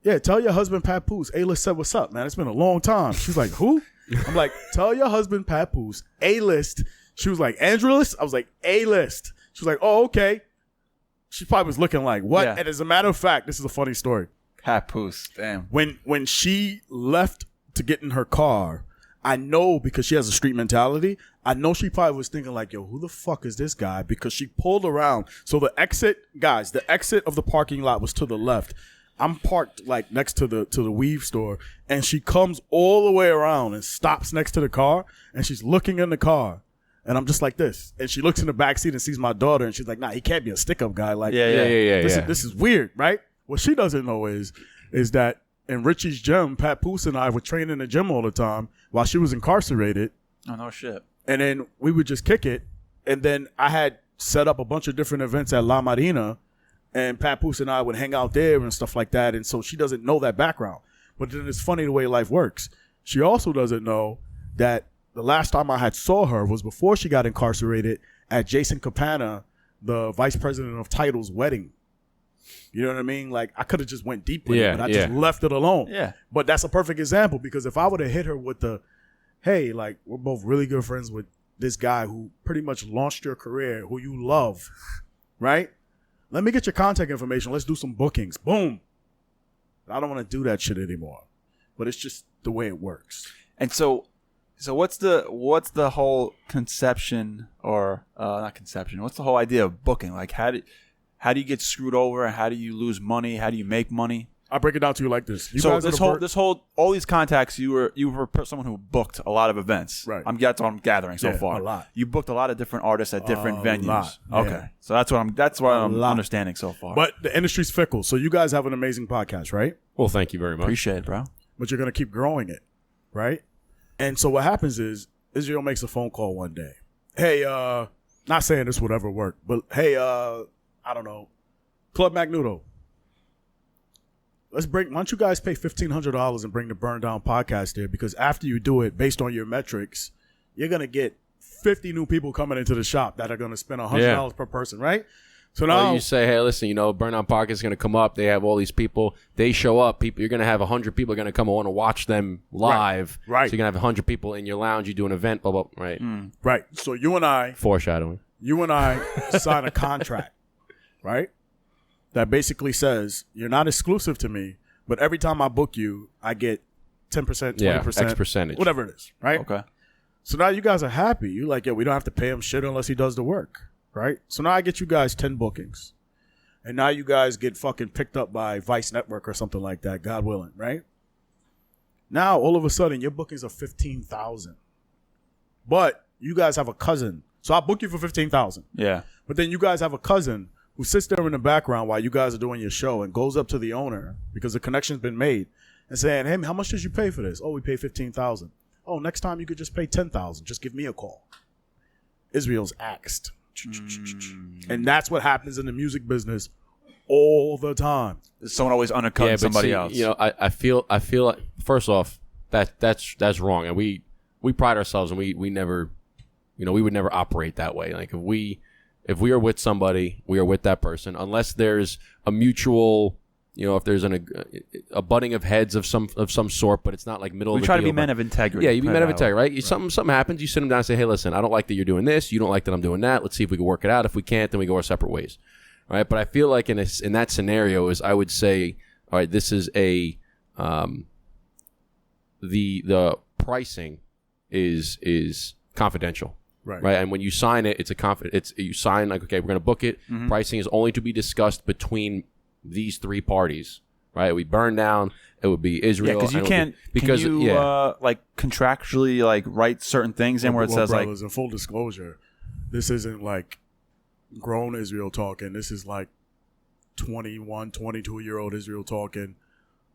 S1: yeah, tell your husband, Papoose, A-List said what's up, man. It's been a long time. She's like, who? I'm like, tell your husband, Papoose, A-List. She was like, Andrew-list? I was like, A-List. She was like, oh, okay. She probably was looking like, what?
S2: Yeah.
S1: And as a matter of fact, this is a funny story.
S2: Papoose. Damn.
S1: When she left to get in her car, I know, because she has a street mentality, I know she probably was thinking like, yo, who the fuck is this guy? Because she pulled around. So the exit of the parking lot was to the left. I'm parked like next to the weave store, and she comes all the way around and stops next to the car, and she's looking in the car. And I'm just like this. And she looks in the back seat and sees my daughter, and she's like, nah, he can't be a stick-up guy. Like, this is weird, right? What she doesn't know is that in Richie's gym, Papoose and I would train in the gym all the time while she was incarcerated.
S2: Oh, no shit.
S1: And then we would just kick it. And then I had set up a bunch of different events at La Marina, and Papoose and I would hang out there and stuff like that. And so she doesn't know that background. But then it's funny the way life works. She also doesn't know that the last time I had saw her was before she got incarcerated at Jason Campana, the vice president of Tidal's wedding. You know what I mean? Like, I could have just went deep with it, but I just left it alone.
S2: Yeah.
S1: But that's a perfect example, because if I would have hit her with the, hey, like, we're both really good friends with this guy who pretty much launched your career, who you love, right? Let me get your contact information. Let's do some bookings. Boom. I don't want to do that shit anymore. But it's just the way it works.
S2: And so what's the whole conception, or not conception? What's the whole idea of booking? Like, how do you get screwed over? How do you lose money? How do you make money?
S1: I'll break it down to you like this.
S2: All these contacts, you were someone who booked a lot of events.
S1: Right.
S2: That's what I'm gathering so
S1: Yeah,
S2: far.
S1: a lot.
S2: You booked a lot of different artists at different venues.
S1: lot,
S2: Okay.
S1: yeah.
S2: So that's what I'm
S1: lot.
S2: understanding so far.
S1: But the industry's fickle. So you guys have an amazing podcast, right?
S3: Well, thank you very much.
S2: Appreciate it, bro.
S1: But you're going to keep growing it, right? And so what happens is Israel makes a phone call one day. Hey, not saying this would ever work, but hey, I don't know, Club Magnuto. Why don't you guys pay $1,500 and bring the Burn Down podcast there? Because after you do it, based on your metrics, you're gonna get 50 new people coming into the shop that are gonna spend $100 per person, right? So now
S3: you say, hey, listen, Burn Down podcast is gonna come up. They have all these people. They show up. You're gonna have 100 people are gonna come and want to watch them live.
S1: Right.
S3: So you're gonna have 100 people in your lounge. You do an event. Blah blah. Right.
S1: Right. So you and I
S3: Foreshadowing.
S1: sign a contract, right? That basically says you're not exclusive to me, but every time I book you, I get 10%, 20%,
S3: X percentage,
S1: whatever it is, right?
S2: Okay.
S1: So now you guys are happy. You're like, yeah, we don't have to pay him shit unless he does the work, right? So now I get you guys 10 bookings, and now you guys get fucking picked up by Vice Network or something like that, God willing, right? Now all of a sudden your bookings are 15,000, but you guys have a cousin. So I book you for 15,000.
S2: Yeah.
S1: But then you guys have a cousin who sits there in the background while you guys are doing your show and goes up to the owner because the connection's been made and saying, hey, how much did you pay for this? Oh, we paid 15,000. Oh, next time you could just pay 10,000. Just give me a call. Israel's axed. And that's what happens in the music business all the time.
S2: Someone always undercutting somebody else.
S3: I feel like, first off, that's wrong, and we pride ourselves, and we never, we would never operate that way. Like if we are with somebody, we are with that person, unless there's a mutual, if there's a butting of heads of some sort, but it's not like middle of the deal.
S2: We try to be men of integrity.
S3: Yeah, you be men of integrity, right? Something happens, you sit them down and say, hey, listen, I don't like that you're doing this. You don't like that I'm doing that. Let's see if we can work it out. If we can't, then we go our separate ways. All right, but I feel like in that scenario I would say, all right, this is the pricing is confidential. Right. And when you sign it, you sign like, okay, we're going to book it. Mm-hmm. Pricing is only to be discussed between these three parties. Right. We burn down. It would be Israel.
S2: Yeah, because you can't. Can you like contractually like write certain things in where it says
S1: brothers, in full disclosure, this isn't like grown Israel talking. This is like 21, 22-year-old Israel talking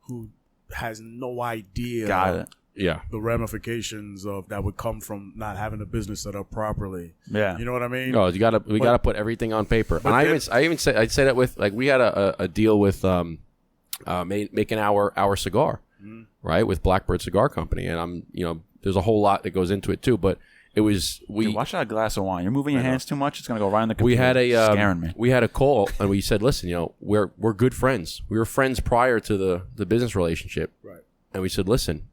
S1: who has no idea.
S2: Got it.
S3: Yeah,
S1: the ramifications of that would come from not having a business set up properly.
S2: Yeah,
S1: you know what I mean.
S3: No, we gotta put everything on paper. And I say that with like we had a deal with making our cigar, right, with Blackbird Cigar Company, and there's a whole lot that goes into it too. But it was
S2: Dude, watch that glass of wine. You're moving your hands too much. It's gonna go right in the computer. Scaring me.
S3: We had a call and we said, listen, we're good friends. We were friends prior to the business relationship,
S1: right? And
S3: we said, listen.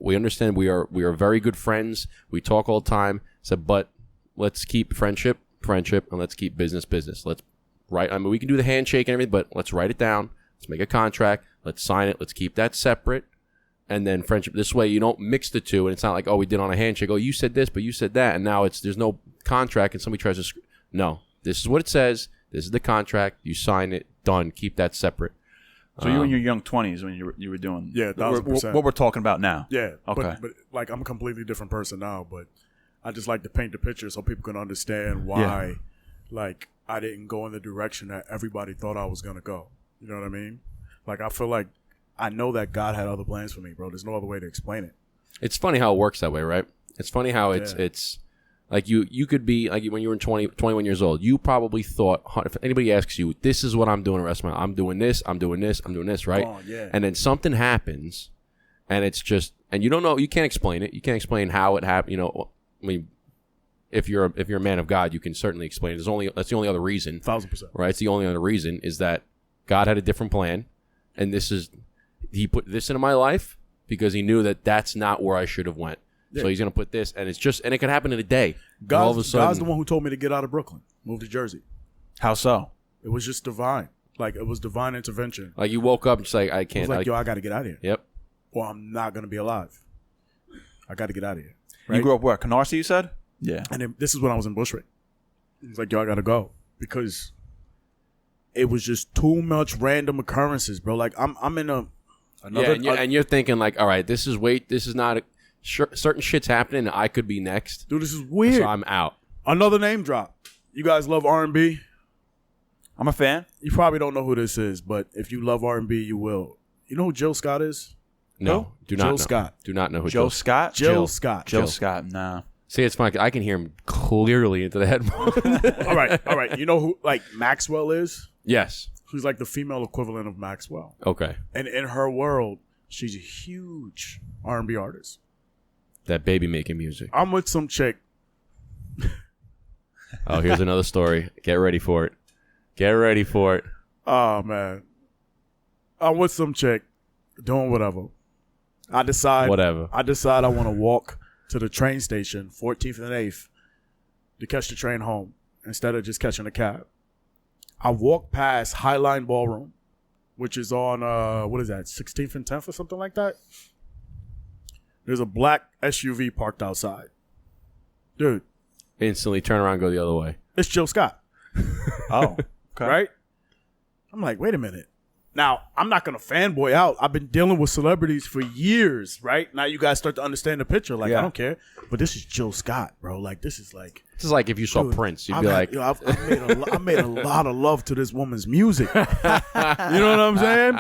S3: We understand we are very good friends. We talk all the time. Said, but let's keep friendship, and let's keep business. Let's write. I mean, we can do the handshake and everything, but let's write it down. Let's make a contract. Let's sign it. Let's keep that separate. And then friendship. This way, you don't mix the two, and it's not like, oh, we did on a handshake. Oh, you said this, but you said that, and now there's no contract, and somebody tries to. No, this is what it says. This is the contract. You sign it. Done. Keep that separate.
S2: So you were in your young 20s when you were doing
S1: 1,000%.
S2: What we're talking about now.
S1: Yeah.
S2: Okay.
S1: But like I'm a completely different person now, but I just like to paint the picture so people can understand why like I didn't go in the direction that everybody thought I was gonna go. You know what I mean? Like I feel like I know that God had other plans for me, bro. There's no other way to explain it.
S3: It's funny how it works that way, right? It's funny how it's like you could be like when you were 21 years old, you probably thought, if anybody asks you, this is what I'm doing the rest of my life. I'm doing this, right?
S1: Oh, yeah.
S3: And then something happens and it's just, and you don't know, you can't explain it. You can't explain how it happened. I mean, if you're a man of God, you can certainly explain it. That's the only other reason.
S1: 1,000%.
S3: Right? It's the only other reason is that God had a different plan. And he put this into my life because he knew that that's not where I should have went. Yeah. So he's going to put this, and it could happen in a day. All of a sudden,
S1: God's the one who told me to get out of Brooklyn, move to Jersey.
S2: How so?
S1: It was just divine. Like, it was divine intervention.
S3: Like, you woke up and just like, I can't.
S1: It was like, I got to get out of here.
S3: Yep.
S1: Or I'm not going to be alive. I got to get out of here. Right?
S2: You grew up where? Canarsie, you said? Yeah.
S1: And then, this is when I was in Bushwick. It was like, I got to go. Because it was just too much random occurrences, bro. Like, I'm in another...
S3: Yeah, and you're thinking, like, all right, this is not... certain shit's happening and I could be next.
S1: Dude, this is weird.
S3: So I'm out.
S1: Another name drop. You guys love R&B?
S2: I'm a fan.
S1: You probably don't know who this is, but if you love R&B, you will. You know who Jill Scott is?
S3: No, do not
S1: Jill
S3: know.
S1: Scott.
S3: Do not know who
S2: Joe Scott?
S1: Jill Scott.
S2: Jill Scott, nah.
S3: See, it's funny. I can hear him clearly into the headphones.
S1: All right. You know who like Maxwell is?
S3: Yes.
S1: Who's like the female equivalent of Maxwell.
S3: Okay.
S1: And in her world, she's a huge R&B artist.
S3: That baby making music.
S1: I'm with some chick.
S3: Oh, here's another story. Get ready for it. Get ready for it.
S1: Oh, man. I'm with some chick doing whatever. I decide I want to walk to the train station, 14th and 8th, to catch the train home instead of just catching a cab. I walk past Highline Ballroom, which is on, 16th and 10th or something like that? There's a black SUV parked outside. Dude.
S3: Instantly turn around and go the other way.
S1: It's Jill Scott.
S2: Oh, okay.
S1: Right? I'm like, wait a minute. Now, I'm not going to fanboy out. I've been dealing with celebrities for years, right? Now you guys start to understand the picture. Like, I don't care. But this is Jill Scott, bro. Like, this is like...
S3: This is like if you saw Prince. You'd be like...
S1: I made a lot of love to this woman's music. You know what I'm saying?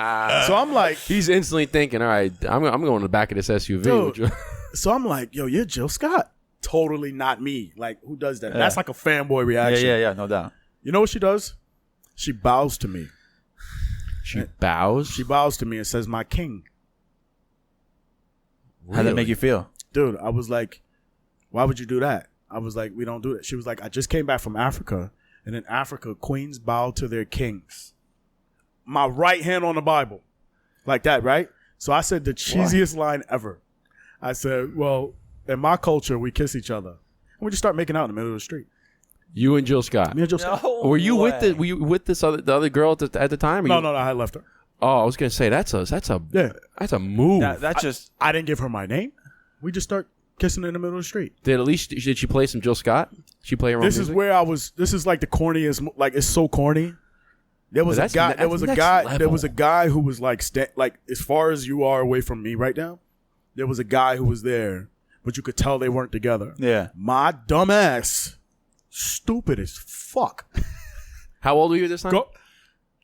S1: So I'm like...
S3: He's instantly thinking, all right, I'm going to the back of this SUV.
S1: Dude, so I'm like, yo, you're Jill Scott. Totally not me. Like, who does that? Yeah. That's like a fanboy reaction.
S2: Yeah, no doubt.
S1: You know what she does? She bows to me.
S3: She bows?
S1: She bows to me and says, my king.
S2: Really? How'd that make you feel?
S1: Dude, I was like, why would you do that? I was like, we don't do it. She was like, I just came back from Africa. And in Africa, queens bow to their kings. My right hand on the Bible. Like that, right? So I said the cheesiest line ever. I said, well, in my culture, we kiss each other. And we just start making out in the middle of the street.
S3: You and Jill Scott.
S1: Me and Jill Scott.
S3: Were you with this the other girl at the time?
S1: No, I had left her.
S3: Oh, I was gonna say that's a move.
S2: That's just
S1: I didn't give her my name. We just start kissing in the middle of the street.
S3: Did she play some Jill Scott? She play her own music?
S1: This is where I was. This is like the corniest. Like it's so corny. There was a guy. There was a guy who was like as far as you are away from me right now. There was a guy who was there, but you could tell they weren't together.
S2: Yeah.
S1: My dumb ass. Stupid as fuck.
S3: How old were you this time?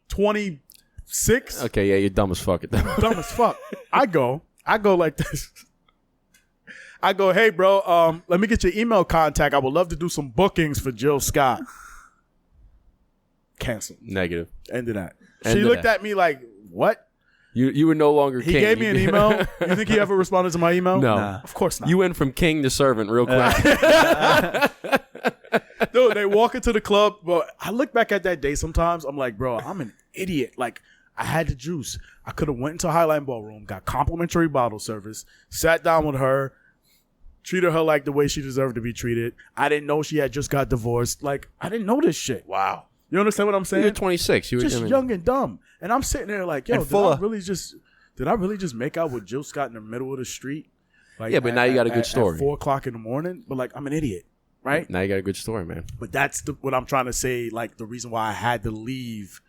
S1: 26.
S3: Okay, yeah, you're dumb as fuck at that.
S1: Dumb as fuck. I go like this. I go, hey, bro, let me get your email contact. I would love to do some bookings for Jill Scott. Canceled.
S3: Negative.
S1: End of that. She looked at me like, what?
S3: You were no longer king.
S1: He gave me an email. You think he ever responded to my email?
S3: No.
S2: Nah.
S1: Of course not.
S3: You went from king to servant real quick.
S1: Dude, they walk into the club. But I look back at that day sometimes. I'm like, bro, I'm an idiot. Like, I had the juice. I could have went into Highline Ballroom, got complimentary bottle service, sat down with her, treated her like the way she deserved to be treated. I didn't know she had just got divorced. Like, I didn't know this shit.
S2: wow.
S1: You understand what I'm saying?
S3: You were 26. You were
S1: just young and dumb. And I'm sitting there like, yo, did I really just make out with Jill Scott in the middle of the street? Like,
S3: yeah, but now you got a good story.
S1: At 4 o'clock in the morning? But like, I'm an idiot, right?
S3: Now you got a good story, man.
S1: But that's what I'm trying to say, like the reason why I had to leave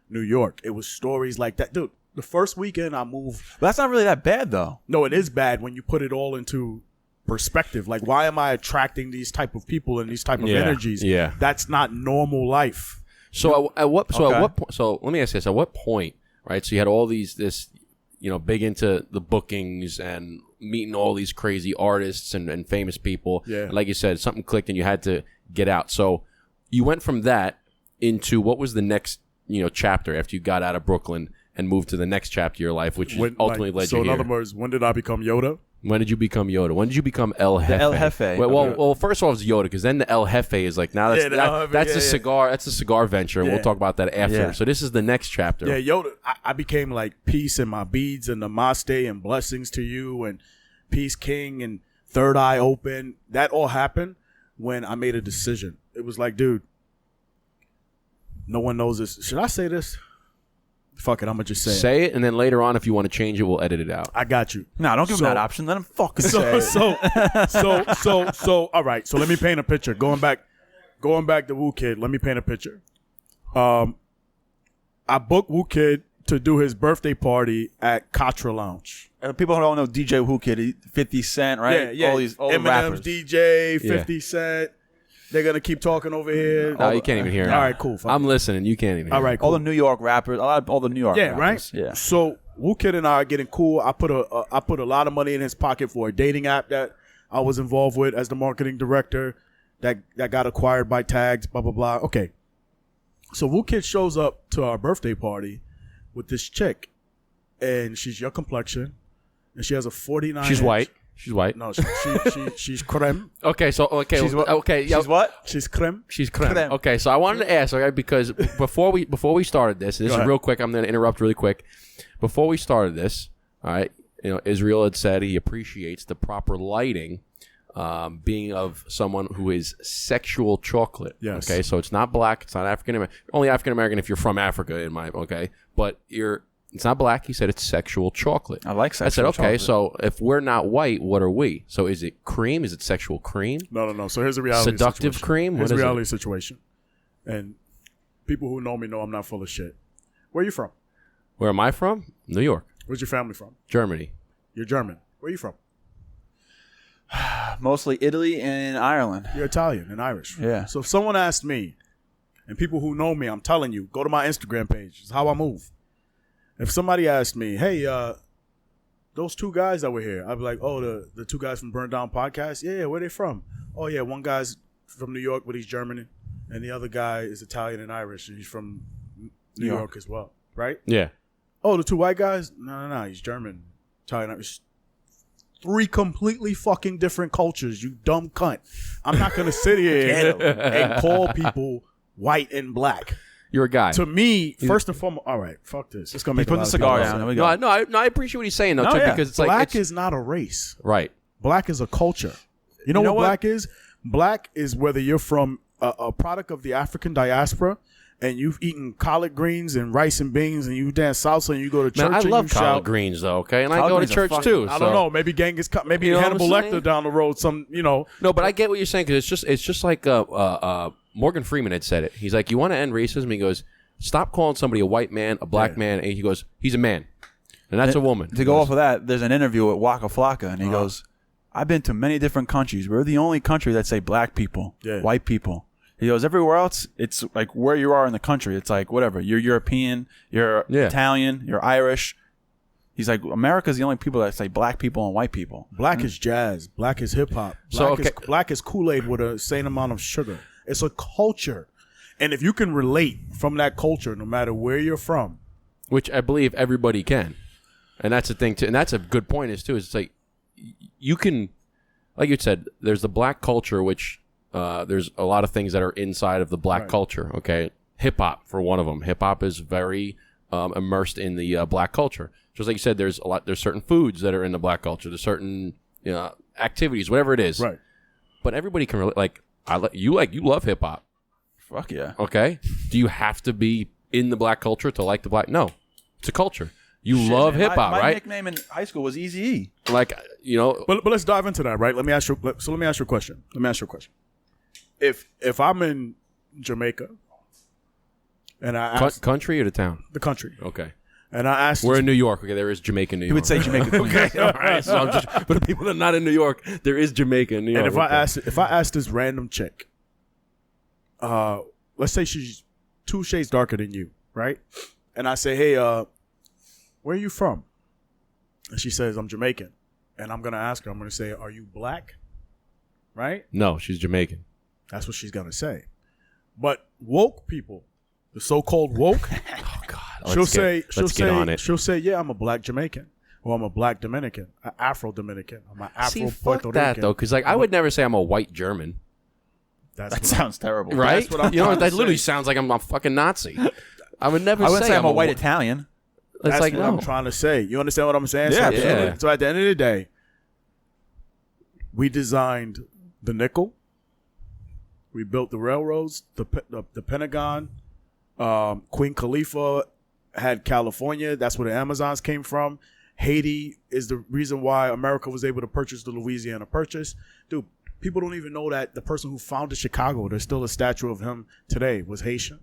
S1: New York. It was stories like that. Dude, the first weekend I moved.
S2: But that's not really that bad, though.
S1: No, it is bad when you put it all into perspective. Like, why am I attracting these type of people and these type of energies?
S3: Yeah.
S1: That's not normal life.
S3: So at what point? So let me ask you this: at what point, right? So you had all big into the bookings and meeting all these crazy artists and famous people.
S1: Yeah.
S3: And like you said, something clicked and you had to get out. So you went from that into what was the next chapter after you got out of Brooklyn and moved to the next chapter of your life, which ultimately led you here.
S1: So in other words, when did I become Yoda?
S3: When did you become Yoda? When did you become El Jefe?
S2: The El Jefe.
S3: Well, first off, it's Yoda, because then the El Jefe is like now that's the cigar. That's the cigar venture, and we'll talk about that after.
S2: Yeah.
S3: So this is the next chapter.
S1: Yeah, Yoda. I became like peace and my beads and namaste and blessings to you and peace king and third eye open. That all happened when I made a decision. It was like, dude, no one knows this. Should I say this? Fuck it, I'm gonna just say it.
S3: Say it, and then later on, if you want to change it, we'll edit it out.
S1: I got you.
S2: No, don't give him that option. Let him fucking say it.
S1: So, all right. So let me paint a picture. Going back to Wu Kid. Let me paint a picture. I booked Wu Kid to do his birthday party at Katra Lounge.
S2: People who don't know DJ Wu Kid, 50 Cent, right?
S1: Yeah.
S2: All the
S1: Eminem's
S2: rappers.
S1: DJ, 50 Cent. They're gonna keep talking over here.
S3: No, you can't even hear it.
S1: All right, cool.
S3: I'm listening. You can't even hear
S1: All right, cool.
S2: All the New York rappers, all the New York rappers.
S1: Right?
S2: Yeah.
S1: So Wu Kid and I are getting cool. I put a lot of money in his pocket for a dating app that I was involved with as the marketing director that got acquired by Tags, blah, blah, blah. Okay. So Wu Kid shows up to our birthday party with this chick, and she's your complexion, and she has a 49.
S3: She's white. She's white.
S1: No, she's creme.
S3: Okay, so
S2: She's what?
S1: She's creme.
S3: She's creme.
S2: Creme.
S3: Okay, so I wanted to ask, okay, because before we started this is
S1: ahead.
S3: real quick. I'm going to interrupt really quick. Before we started this, all right, Israel had said he appreciates the proper lighting, being of someone who is sexual chocolate.
S1: Yes.
S3: Okay, so it's not black. It's not African American. Only African American if you're from Africa, but it's not black. He said it's sexual chocolate.
S2: I like sexual
S3: I said, okay,
S2: chocolate.
S3: so if we're not white, what are we? So is it cream? Is it sexual cream?
S1: No. So here's the reality.
S3: Seductive
S1: situation.
S3: cream?
S1: Here's
S3: What
S1: the
S3: is
S1: reality situation. And people who know me know I'm not full of shit. Where you from?
S3: Where am I from? New York.
S1: Where's your family from?
S3: Germany.
S1: You're German. Where you from?
S2: Mostly Italy and Ireland.
S1: You're Italian and Irish.
S2: Yeah.
S1: So if someone asked me, and people who know me, I'm telling you, go to my Instagram page. It's how I move. If somebody asked me, hey, those two guys that were here, I'd be like, oh, the two guys from Burn Down podcast? Yeah, where they from? Oh, yeah, one guy's from New York, but he's German. And the other guy is Italian and Irish, and he's from New York as well, right?
S3: Yeah.
S1: Oh, the two white guys? No, he's German, Italian, Irish. 3 completely fucking different cultures, you dumb cunt. I'm not going to sit here and call people white and black.
S3: You're a guy.
S1: To me, first and foremost, all right, fuck this. It's gonna make
S2: Put the cigar down. There we go.
S3: No, I appreciate what he's saying, though,
S2: No,
S3: too,
S2: yeah.
S3: because it's
S1: black
S3: like...
S1: is not a race.
S3: Right.
S1: Black is a culture. You know what black is? Black is whether you're from a product of the African diaspora and you've eaten collard greens and rice and beans and you dance salsa and you go to church.
S3: Man, I
S1: and
S3: love
S1: you
S3: collard
S1: shout,
S3: greens, though, okay? And I
S2: Collard
S3: go to
S2: greens are
S3: church,
S2: fucking-
S3: too.
S1: I
S3: so-
S1: don't know. Maybe Genghis Khan, maybe
S3: You know what
S1: Hannibal
S3: I'm saying?
S1: Lecter down the road.
S3: No, but I get what you're saying, because it's just like Morgan Freeman had said it. He's like, you want to end racism? He goes, stop calling somebody a white man, a black man, and he goes, he's a man. And that's a woman.
S2: To go off of that, there's an interview with Waka Flocka, and he goes, I've been to many different countries. We're the only country that say black people, white people. He goes, everywhere else, it's like where you are in the country. It's like, whatever. You're European, you're Italian, you're Irish. He's like, America's the only people that say black people and white people.
S1: Black is jazz. Black is hip hop. Black is Kool-Aid with a same amount of sugar. It's a culture. And if you can relate from that culture, no matter where you're from.
S3: Which I believe everybody can. And that's the thing, too. And that's a good point, is it's like, you can, like you said, there's the black culture, which there's a lot of things that are inside of the black culture, okay? Hip-hop, for one of them. Hip-hop is very immersed in the black culture. Just like you said, there's certain foods that are in the black culture. There's certain activities, whatever it is.
S1: Right.
S3: But everybody can relate. You love hip-hop.
S2: Fuck yeah.
S3: Okay? Do you have to be in the black culture to like the black? No. It's a culture. You love hip hop, right?
S2: My nickname in high school was Easy E.
S3: Like,
S1: But let's dive into that, right? Let me ask you a question. If I'm in Jamaica and I ask
S3: country or the town?
S1: the country,
S3: Okay.
S1: and I asked,
S3: We're in New York. Okay, there is Jamaica in New York.
S2: He would say Jamaica.
S3: Okay, all right. So I'm just, for the people that are not in New York, there is Jamaica in New York.
S1: and if I ask this random chick, let's say she's 2 shades darker than you, right? And I say, hey, where are you from? And she says, I'm Jamaican. And I'm gonna ask her, I'm gonna say, are you black? Right?
S3: No, she's Jamaican.
S1: That's what she's gonna say. But woke people, the so-called woke,
S3: Oh God.
S1: she'll
S3: Get on it.
S1: say, yeah, I'm a black Jamaican, or I'm a black Dominican, an Afro Dominican, I'm an Afro
S3: See, fuck
S1: Puerto
S3: that
S1: Rican.
S3: though, because like I would never say I'm a white German,
S1: That's
S2: That
S1: what
S2: sounds terrible.
S3: right?
S1: That's what I'm
S3: You know,
S1: trying to
S3: that literally
S1: say.
S3: sounds like I'm a fucking Nazi. I would never
S2: I wouldn't say I'm a white
S3: Italian.
S2: Italian.
S3: It's
S1: That's
S3: like
S1: what
S3: no.
S1: I'm trying to say. You understand what I'm saying?
S2: Yeah,
S1: so,
S3: absolutely.
S1: so at the end of the day, we designed the nickel. We built the railroads, the Pentagon. Queen Khalifa had California. That's where the Amazons came from. Haiti is the reason why America was able to purchase the Louisiana Purchase. Dude, people don't even know that the person who founded Chicago, there's still a statue of him today, was Haitian.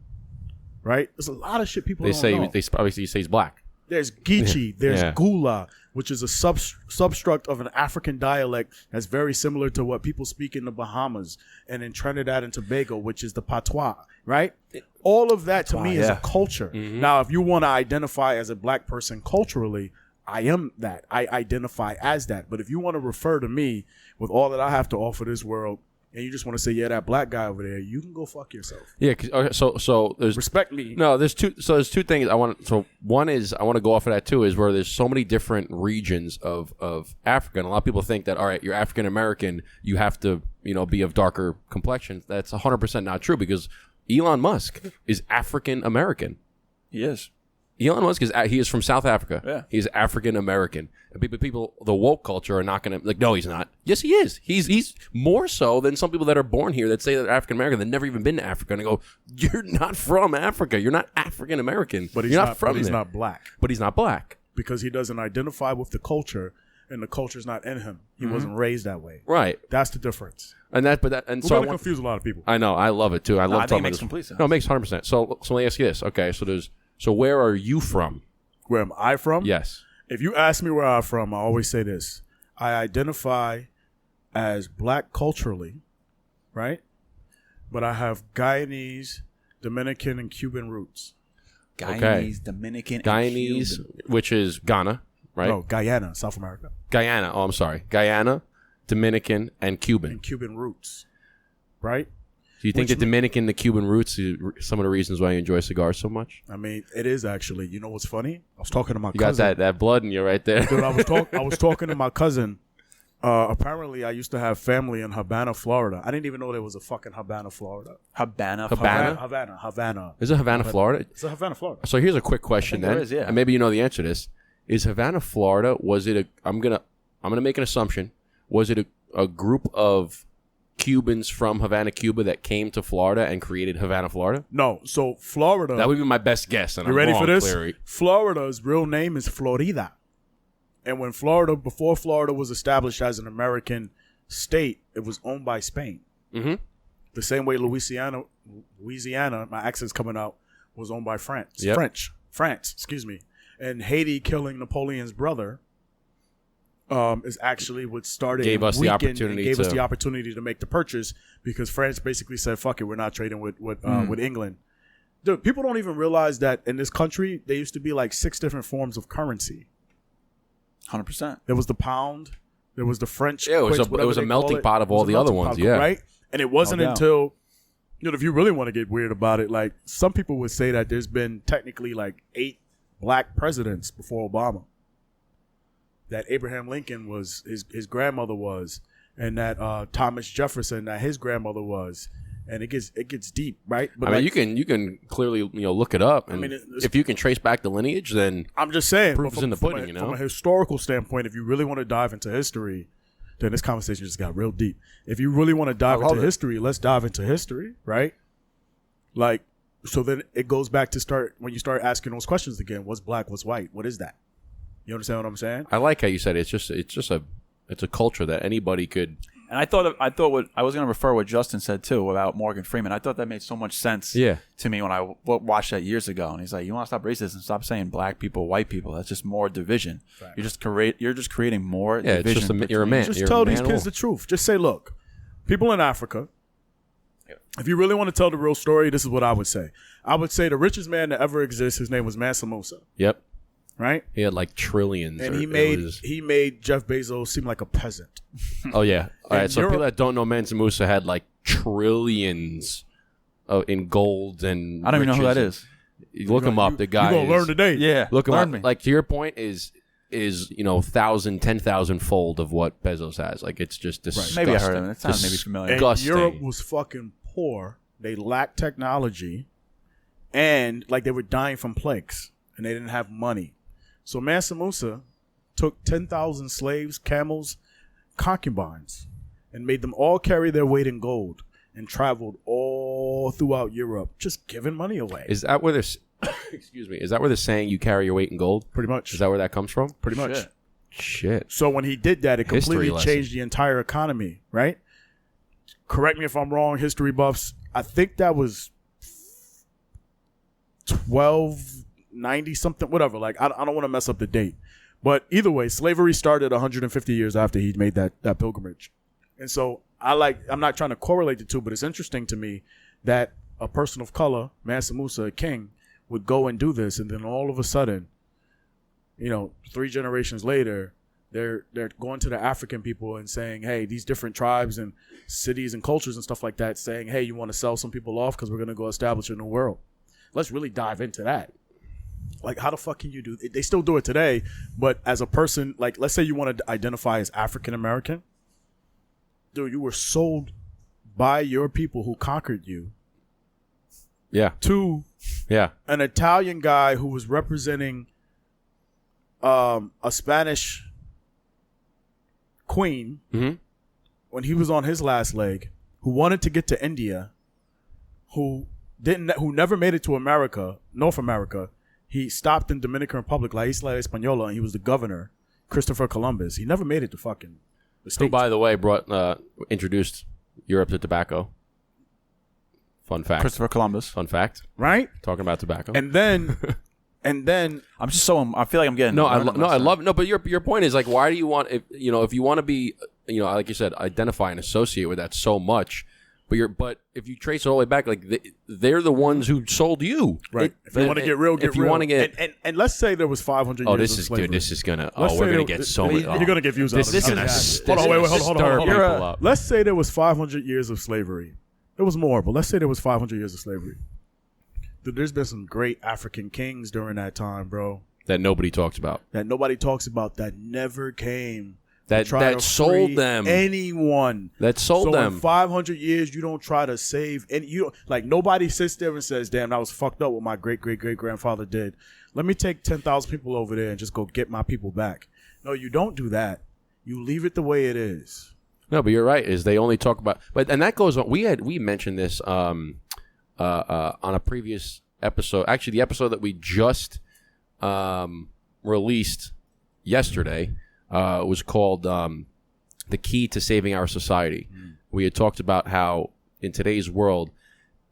S1: Right? There's a lot of shit people
S3: They
S1: don't
S3: say
S1: know.
S3: they obviously say he's black.
S1: There's Geechee. There's Gula, which is a substruct of an African dialect that's very similar to what people speak in the Bahamas and in Trinidad and Tobago, which is the patois, right? All of that to me is a culture. Now, if you want to identify as a black person culturally, I am that. I identify as that. But if you want to refer to me with all that I have to offer this world, and you just want to say, yeah, that black guy over there, you can go fuck yourself.
S3: Yeah. So there's
S1: respect me.
S3: No, there's two. So there's two things I want. So one is I want to go off of that too. Is where there's so many different regions of Africa, and a lot of people think that all right, you're African American, you have to be of darker complexion. That's 100% not true because Elon Musk is African American.
S2: He is.
S3: Elon Musk is from South Africa.
S2: Yeah.
S3: He's African American. And people, the woke culture are not going to no, he's not. Yes, he is. He's more so than some people that are born here that say they're African American that never even been to Africa and go, you're not from Africa. You're not African American.
S1: But he's not from. But he's not black.
S3: But he's not black
S1: because he doesn't identify with the culture, and the culture's not in him. He wasn't raised that way.
S3: Right.
S1: That's the difference.
S3: And
S1: we're going to confuse a lot of people.
S3: I know. I love it too. I love
S2: I think it makes complete sense.
S3: No, it makes 100%. So let me ask you this. Okay, so where are you from?
S1: Where am I from?
S3: Yes.
S1: If you ask me where I'm from, I always say this. I identify as black culturally, right? But I have Guyanese, Dominican, and Cuban roots.
S2: Guyanese, Dominican, and
S3: Guyanese,
S2: Cuban.
S3: Which is Ghana, right?
S1: No, Guyana, South America.
S3: Guyana. Oh, I'm sorry. Guyana, Dominican, and Cuban.
S1: And Cuban roots, right?
S3: Do you think the Dominican, the Cuban roots is some of the reasons why you enjoy cigars so much?
S1: I mean, it is actually. You know what's funny? I was talking to my
S3: cousin. You got that blood in you right there.
S1: Dude, I was talking to my cousin. Apparently, I used to have family in Havana, Florida. I didn't even know there was a fucking Havana, Florida.
S2: Havana.
S3: Is it Havana, Florida?
S1: It's a Havana, Florida.
S3: So here's a quick question then.
S2: There is, yeah.
S3: And maybe you know the answer to this. Is Havana, Florida, was it I'm gonna make an assumption. Was it a group of Cubans from Havana, Cuba that came to Florida and created Havana, Florida?
S1: No. So Florida.
S3: That would be my best guess. And
S1: you ready for this? Florida's real name is Florida. And before Florida was established as an American state, it was owned by Spain.
S3: Mm-hmm.
S1: The same way Louisiana, my accent's coming out, was owned by France.
S3: Yep.
S1: France, excuse me. And Haiti killing Napoleon's brother is actually what started
S3: gave us the opportunity
S1: to make the purchase because France basically said, fuck it, we're not trading with England. Dude, people don't even realize that in this country, there used to be like 6 different forms of currency.
S2: 100%.
S1: There was the pound. There was the French.
S3: Yeah, it was a melting pot of all the other ones. Yeah,
S1: right. And it wasn't until, if you really want to get weird about it, like some people would say that there's been technically like 8 black presidents before Obama. That Abraham Lincoln was his grandmother was, and that Thomas Jefferson that his grandmother was. And it gets deep, right?
S3: But I mean, you can clearly look it up, and if you can trace back the lineage, then
S1: I'm just saying,
S3: proof is in the pudding.
S1: From a historical standpoint, if you really want to dive into history, then this conversation just got real deep. If you really want to dive into history, let's dive into history, right? Like, so then it goes back to when you start asking those questions again. What's black? What's white? What is that? You understand what I'm saying?
S3: I like how you said it. It's a culture that anybody could.
S2: And I thought I was going to refer what Justin said too about Morgan Freeman. I thought that made so much sense to me when I watched that years ago. And he's like, "You want to stop racism? Stop saying black people, white people. That's just more division. Right. You're just creating more division.
S3: You're a man.
S1: Just tell these kids the truth. Just say, look, people in Africa. If you really want to tell the real story, this is what I would say. I would say the richest man that ever exists. His name was Mansa Musa.
S3: Yep.
S1: Right?
S3: He had like trillions.
S1: And he made Jeff Bezos seem like a peasant.
S3: Oh, yeah. All right. So people that don't know, Mansa Musa had like trillions in gold and
S2: I don't even know who that is.
S3: Look him up. The guy
S1: you're going to learn today.
S2: Yeah.
S3: Look him up. Me. Like, to your point is 1,000, 10,000 fold of what Bezos has. Like, it's just disgusting.
S2: Maybe I heard of him. That sounds maybe familiar.
S1: And Europe was fucking poor. They lacked technology. And like they were dying from plagues. And they didn't have money. So Mansa Musa took 10,000 slaves, camels, concubines, and made them all carry their weight in gold and traveled all throughout Europe, just giving money away.
S3: Is that where this? Excuse me. Is that where they're saying you carry your weight in gold?
S1: Pretty much.
S3: Is that where that comes from?
S1: Pretty much.
S3: Shit.
S1: So when he did that, it completely changed the entire economy, right? Correct me if I'm wrong, history buffs. I think that was 90 something, whatever. Like I don't want to mess up the date, but either way, slavery started 150 years after he made that pilgrimage, and so I'm not trying to correlate the two, but it's interesting to me that a person of color, Mansa Musa, a king, would go and do this, and then all of a sudden, 3 generations later, they're going to the African people and saying, hey, these different tribes and cities and cultures and stuff like that, saying, hey, you want to sell some people off because we're going to go establish a new world. Let's really dive into that. Like, how the fuck can you do it? They still do it today, but as a person, like, let's say you want to identify as African American. Dude, you were sold by your people who conquered you.
S3: Yeah.
S1: To an Italian guy who was representing a Spanish queen when he was on his last leg, who wanted to get to India, who never made it to North America. He stopped in Dominican Republic, La Isla Española, and he was the governor, Christopher Columbus. He never made it to fucking the States.
S3: Who, by the way, introduced Europe to tobacco. Fun fact.
S2: Christopher Columbus.
S3: Fun fact.
S1: Right?
S3: Talking about tobacco.
S1: And then
S2: I'm just I feel like I'm getting
S3: I love it. No, but your point is, like, why do you want, if you want to be, like you said, identify and associate with that so much, but if you trace it all the way back, like they're the ones who sold you.
S1: Right. If you want to get real, get real.
S3: If you want to get,
S1: and let's say there was 500 years of slavery.
S3: Dude, this is gonna. We're gonna get so much.
S1: You're gonna get views out of this.
S3: This is gonna.
S1: Hold on.
S3: Up.
S1: Let's say there was 500 years of slavery. There was more, but let's say there was 500 years of slavery. Dude, there's been some great African kings during that time, bro.
S3: That nobody talks about.
S1: That never came.
S3: That sold them.
S1: Anyone.
S3: That sold them.
S1: In 500 years, you don't try to save. And nobody sits there and says, damn, that was fucked up what my great-great-great-grandfather did. Let me take 10,000 people over there and just go get my people back. No, you don't do that. You leave it the way it is.
S3: No, but you're right. Is they only talk about, and that goes on. We mentioned this on a previous episode. Actually, the episode that we just released yesterday was called "The Key to Saving Our Society." We had talked about how in today's world,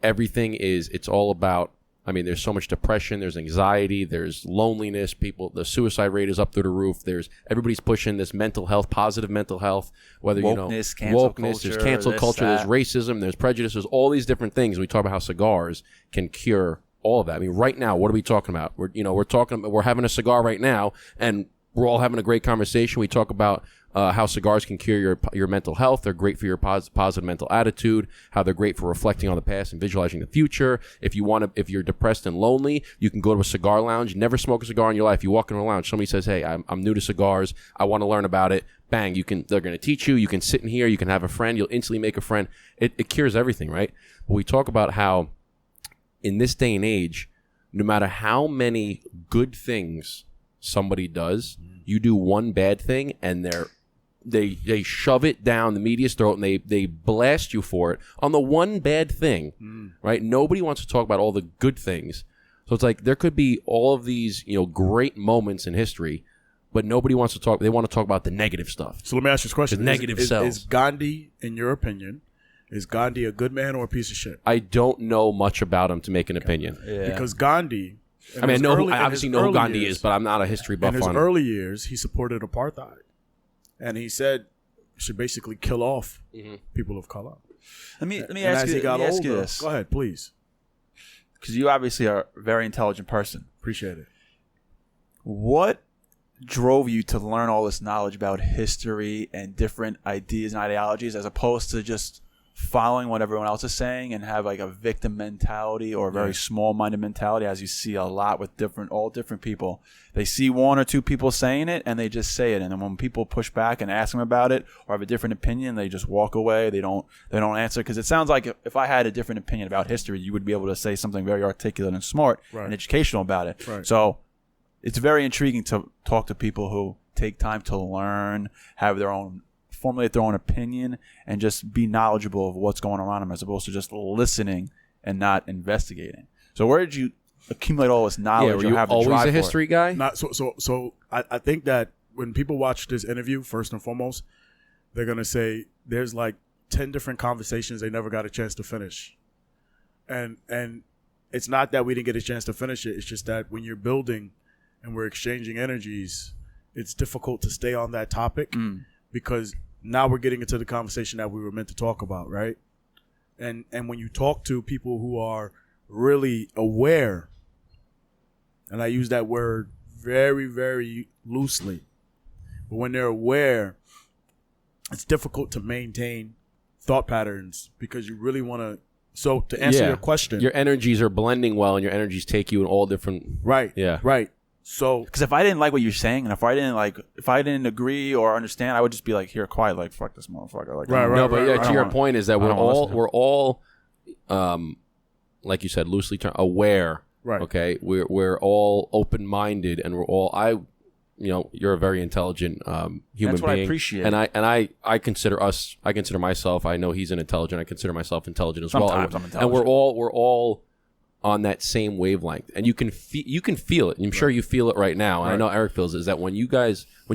S3: it's all about. I mean, there's so much depression, there's anxiety, there's loneliness, the suicide rate is up through the roof. Everybody's pushing this mental health, positive mental health, whether
S2: wokeness,
S3: there's cancel culture, there's racism, there's prejudice, there's all these different things. We talk about how cigars can cure all of that. I mean, right now, what are we talking about? We're having a cigar right now, and we're all having a great conversation. We talk about how cigars can cure your mental health. They're great for your positive mental attitude. How they're great for reflecting on the past and visualizing the future. If you're depressed and lonely, you can go to a cigar lounge. Never smoke a cigar in your life. You walk into a lounge. Somebody says, "Hey, I'm new to cigars. I want to learn about it." Bang! They're going to teach you. You can sit in here. You can have a friend. You'll instantly make a friend. It cures everything, right? But we talk about how in this day and age, no matter how many good things somebody does, you do one bad thing and they shove it down the media's throat and they blast you for it on the one bad thing, right? Nobody wants to talk about all the good things. So it's like there could be all of these, great moments in history, but nobody wants to talk. They want to talk about the negative stuff.
S1: So let me ask you this question.
S3: The negative sells.
S1: Is Gandhi, in your opinion, is Gandhi a good man or a piece of shit?
S3: I don't know much about him to make an opinion.
S2: Yeah.
S1: Because Gandhi...
S3: I obviously know who Gandhi is, but I'm not a history buff on him.
S1: In his early years, he supported apartheid. And he said you should basically kill off people of color.
S2: Let me ask you this.
S1: Go ahead, please.
S2: Because you obviously are a very intelligent person.
S1: Appreciate it.
S2: What drove you to learn all this knowledge about history and different ideas and ideologies as opposed to just following what everyone else is saying and have like a victim mentality or a very small-minded mentality, as you see a lot with all different people? They see one or two people saying it and they just say it, and then when people push back and ask them about it or have a different opinion, they just walk away. They don't answer, because it sounds like if I had a different opinion about history, you would be able to say something very articulate and smart and educational about it.
S1: Right.
S2: So it's very intriguing to talk to people who take time to learn, formulate their own opinion, and just be knowledgeable of what's going on around them, as opposed to just listening and not investigating. So where did you accumulate all this knowledge?
S3: Were you always a history guy?
S1: So I think that when people watch this interview, first and foremost, they're going to say there's like 10 different conversations they never got a chance to finish. And it's not that we didn't get a chance to finish it. It's just that when you're building and we're exchanging energies, it's difficult to stay on that topic because now we're getting into the conversation that we were meant to talk about, right? And when you talk to people who are really aware, and I use that word very, very loosely, but when they're aware, it's difficult to maintain thought patterns because you really want to. So to answer your question,
S3: your energies are blending well, and your energies take you in all different.
S1: Right.
S3: Yeah.
S1: Right. So
S2: because if I didn't like what you're saying, and if I didn't agree or understand, I would just be like, here, quiet, like fuck this motherfucker. Like,
S1: Right.
S3: No, but to your point is that we're all, like you said, loosely aware. Right. Okay. We're all open minded, and we're all you're a very intelligent human
S2: That's what
S3: being.
S2: I appreciate.
S3: And I consider myself. I know he's an intelligent. I consider myself intelligent as
S2: Sometimes
S3: well.
S2: I'm intelligent.
S3: And we're all on that same wavelength, and you can feel it. I'm sure you feel it right now, and I know Eric feels it. Is that when you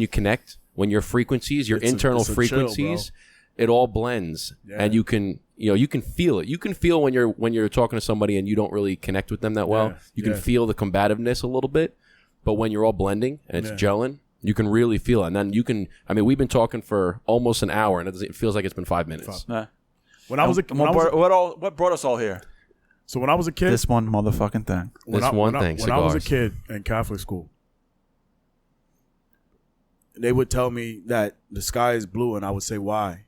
S3: connect, when your frequencies, your internal frequencies, it all blends, and you can feel it. You can feel when you're talking to somebody and you don't really connect with them that well. You can feel the combativeness a little bit, but when you're all blending and it's gelling, you can really feel it. And then you can. I mean, we've been talking for almost an hour, and it feels like it's been 5 minutes.
S2: What brought us all here?
S1: So when I was a kid,
S2: this one motherfucking thing.
S1: When I was a kid in Catholic school, they would tell me that the sky is blue, and I would say, why?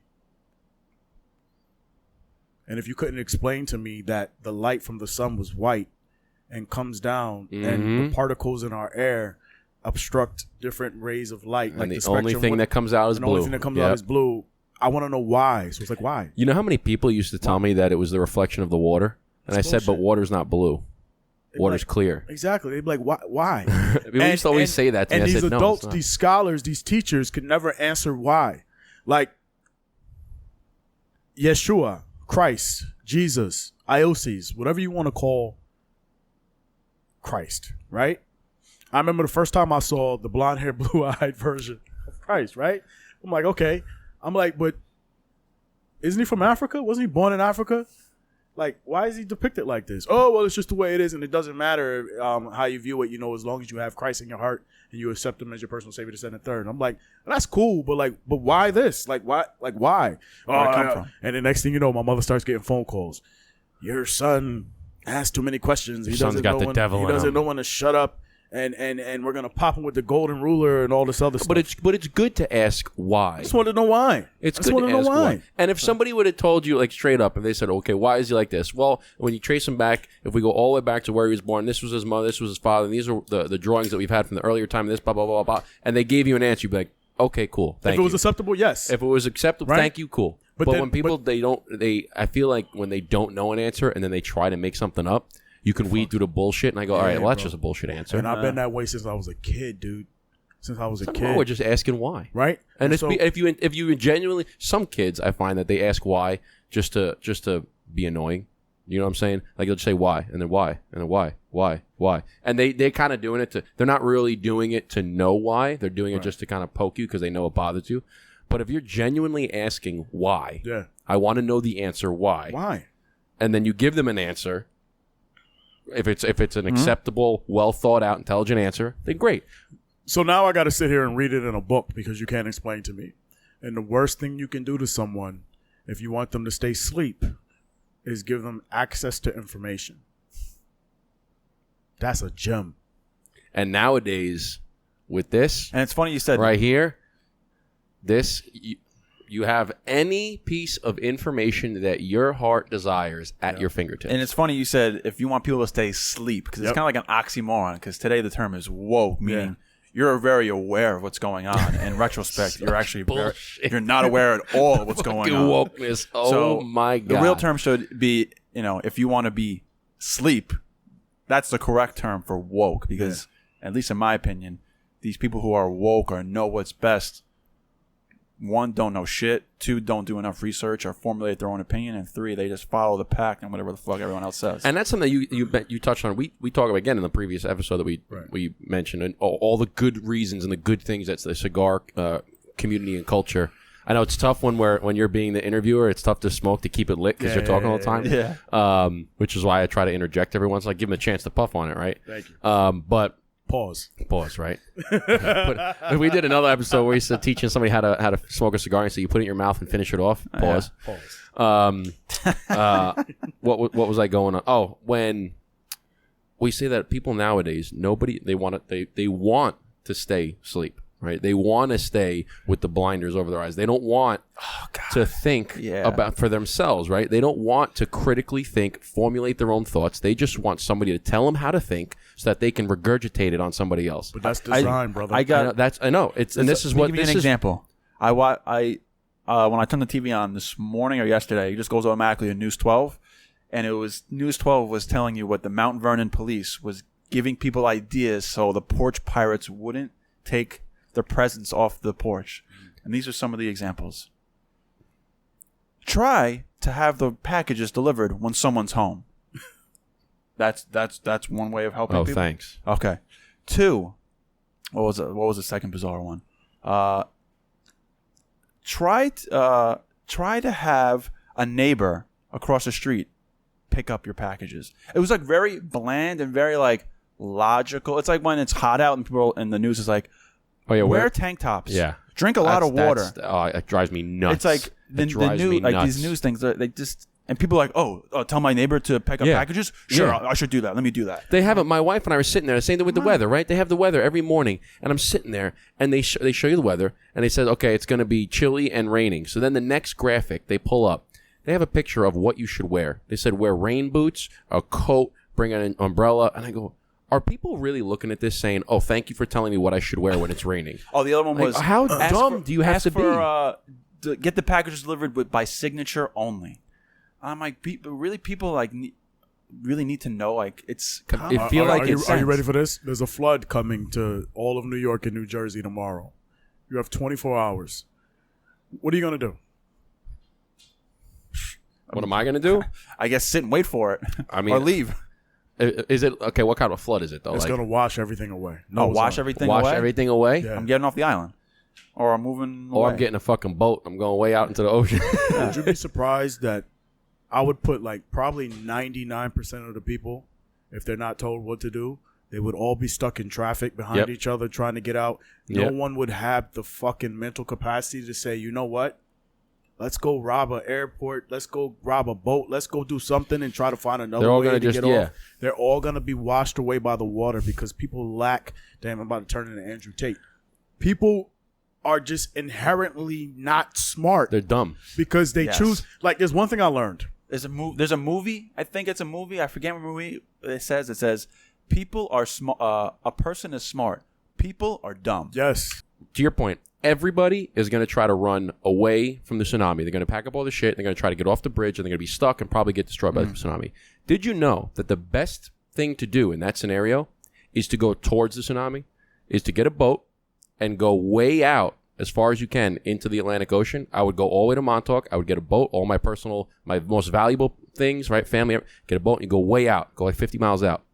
S1: And if you couldn't explain to me that the light from the sun was white and comes down, and the particles in our air obstruct different rays of light,
S3: and like the only thing that comes out is blue.
S1: The only thing that comes out is blue. I want to know why. So it's like, why?
S3: You know how many people used to tell me that it was the reflection of the water? And I said, but water's not blue. Water's clear.
S1: Exactly. They'd be like, why?
S3: People used to always say that to me.
S1: And
S3: I
S1: these
S3: said,
S1: adults,
S3: no,
S1: these scholars, these teachers could never answer why. Like, Yeshua, Christ, Jesus, Ioses, whatever you want to call Christ, right? I remember the first time I saw the blonde-haired, blue-eyed version of Christ, right? I'm like, okay. I'm like, but isn't he from Africa? Wasn't he born in Africa? Like, why is he depicted like this? Oh, well, it's just the way it is, and it doesn't matter how you view it, as long as you have Christ in your heart and you accept him as your personal savior, this, and the third. And I'm like, that's cool, but why this? Why? Where I come from? And the next thing you know, my mother starts getting phone calls. Your son asks too many questions. He doesn't know when to shut up. And we're gonna pop him with the golden ruler and all this other stuff.
S3: But it's good to ask why.
S1: I just want to know why.
S3: It's good to ask why. And if somebody would have told you, like, straight up, if they said, okay, why is he like this? Well, when you trace him back, if we go all the way back to where he was born, this was his mother, this was his father, and these are the drawings that we've had from the earlier time, this blah blah blah blah, and they gave you an answer, you'd be like, okay, cool, thank you.
S1: If it was acceptable, yes.
S3: If it was acceptable,
S1: right?
S3: Thank you, cool. But when people I feel like when they don't know an answer and then they try to make something up, you can weed through the bullshit, and I go, all right, well, that's just a bullshit answer.
S1: And I've been that way since I was a kid, dude. Since I was a kid.
S3: We're just asking why.
S1: Right?
S3: And if you genuinely, some kids, I find that they ask why just to be annoying. You know what I'm saying? Like, they'll just say why, and then why, and then why. And they're kind of doing it they're not really doing it to know why. They're doing it just to kind of poke you because they know it bothers you. But if you're genuinely asking why, I want to know the answer why.
S1: Why?
S3: And then you give them an answer. If it's an acceptable, well thought out, intelligent answer, then great.
S1: So now I got to sit here and read it in a book because you can't explain to me. And the worst thing you can do to someone, if you want them to stay asleep, is give them access to information. That's a gem.
S3: And nowadays, with this,
S2: and it's funny you said
S3: right here, this. You have any piece of information that your heart desires at your fingertips.
S2: And it's funny you said if you want people to stay asleep, because it's kind of like an oxymoron, because today the term is woke, meaning you're very aware of what's going on. In retrospect, you're actually you're not aware at all of what's going on.
S3: Wokeness. Oh, my God.
S2: The real term should be, if you want to be sleep, that's the correct term for woke, because at least in my opinion, these people who are woke or know what's best, 1, don't know shit. 2, don't do enough research or formulate their own opinion. And 3, they just follow the pack and whatever the fuck everyone else says.
S3: And that's something you touched on. We talked about again in the previous episode that we mentioned, and all the good reasons and the good things that's the cigar community and culture. I know it's tough when you're being the interviewer. It's tough to smoke to keep it lit because you're talking all the time.
S2: Yeah.
S3: Which is why I try to interject every once. Like give him a chance to puff on it, right?
S1: Thank you.
S3: But
S1: Pause,
S3: right? But we did another episode where he said teaching somebody how to smoke a cigar. And so you put it in your mouth and finish it off. Pause. What was I going on? Oh, when we say that people nowadays, they want to stay asleep. Right, they want to stay with the blinders over their eyes. They don't want to think about for themselves. Right, they don't want to critically think, formulate their own thoughts. They just want somebody to tell them how to think, so that they can regurgitate it on somebody else.
S1: But that's design, brother.
S3: I know. It's and this is what
S2: give you
S3: this
S2: an
S3: is.
S2: example. When I turned the TV on this morning or yesterday, it just goes automatically to News 12, and it was News 12 was telling you what the Mount Vernon police was giving people ideas so the porch pirates wouldn't take their presence off the porch. And these are some of the examples. Try to have the packages delivered when someone's home. That's one way of helping people.
S3: Thanks.
S2: Okay. 2. What was the second bizarre one? Try to have a neighbor across the street pick up your packages. It was like very bland and very like logical. It's like when it's hot out and people in the news is like,
S3: oh yeah,
S2: wear tank tops.
S3: Yeah.
S2: Drink a lot of water.
S3: It drives me nuts.
S2: It's like the new like these news things. They just and people are like, oh, tell my neighbor to pick up packages. Sure, I should do that. Let me do that.
S3: They have it. My wife and I were sitting there. The same thing with the weather, right? They have the weather every morning, and I'm sitting there, and they show you the weather, and they said, okay, it's going to be chilly and raining. So then the next graphic they pull up, they have a picture of what you should wear. They said wear rain boots, a coat, bring an umbrella, and I go, are people really looking at this saying, oh, thank you for telling me what I should wear when it's raining?
S2: Oh, the other one was
S3: how dumb do you have to be?
S2: To get the packages delivered by signature only. I'm like, people like really need to know. Like, it's.
S1: Are you ready for this? There's a flood coming to all of New York and New Jersey tomorrow. You have 24 hours. What are you gonna do?
S3: What am I gonna do?
S2: I guess sit and wait for it.
S3: I mean,
S2: or leave.
S3: Is it okay? What kind of flood is it though?
S1: It's gonna wash everything away.
S2: Wash everything
S3: away.
S1: Yeah.
S2: I'm getting off the island, or I'm moving.
S3: Or I'm getting a fucking boat. I'm going way out into the ocean.
S1: Would you be surprised that I would put like probably 99% of the people, if they're not told what to do, they would all be stuck in traffic behind each other trying to get out. No one would have the fucking mental capacity to say, you know what? Let's go rob an airport. Let's go rob a boat. Let's go do something and try to find another way to get off. They're all going to be washed away by the water because people lack. Damn, I'm about to turn into Andrew Tate. People are just inherently not smart.
S3: They're dumb.
S1: Because they choose. Like, there's one thing I learned.
S2: There's a movie. I think it's a movie. I forget what movie it says. It says, people are smart. A person is smart. People are dumb.
S1: Yes.
S3: To your point, everybody is going to try to run away from the tsunami. They're going to pack up all the shit. They're going to try to get off the bridge, and they're going to be stuck and probably get destroyed by the tsunami. Did you know that the best thing to do in that scenario is to go towards the tsunami, is to get a boat and go way out as far as you can into the Atlantic Ocean? I would go all the way to Montauk. I would get a boat, all my most valuable things, right? Family, get a boat, and you go way out, go like 50 miles out.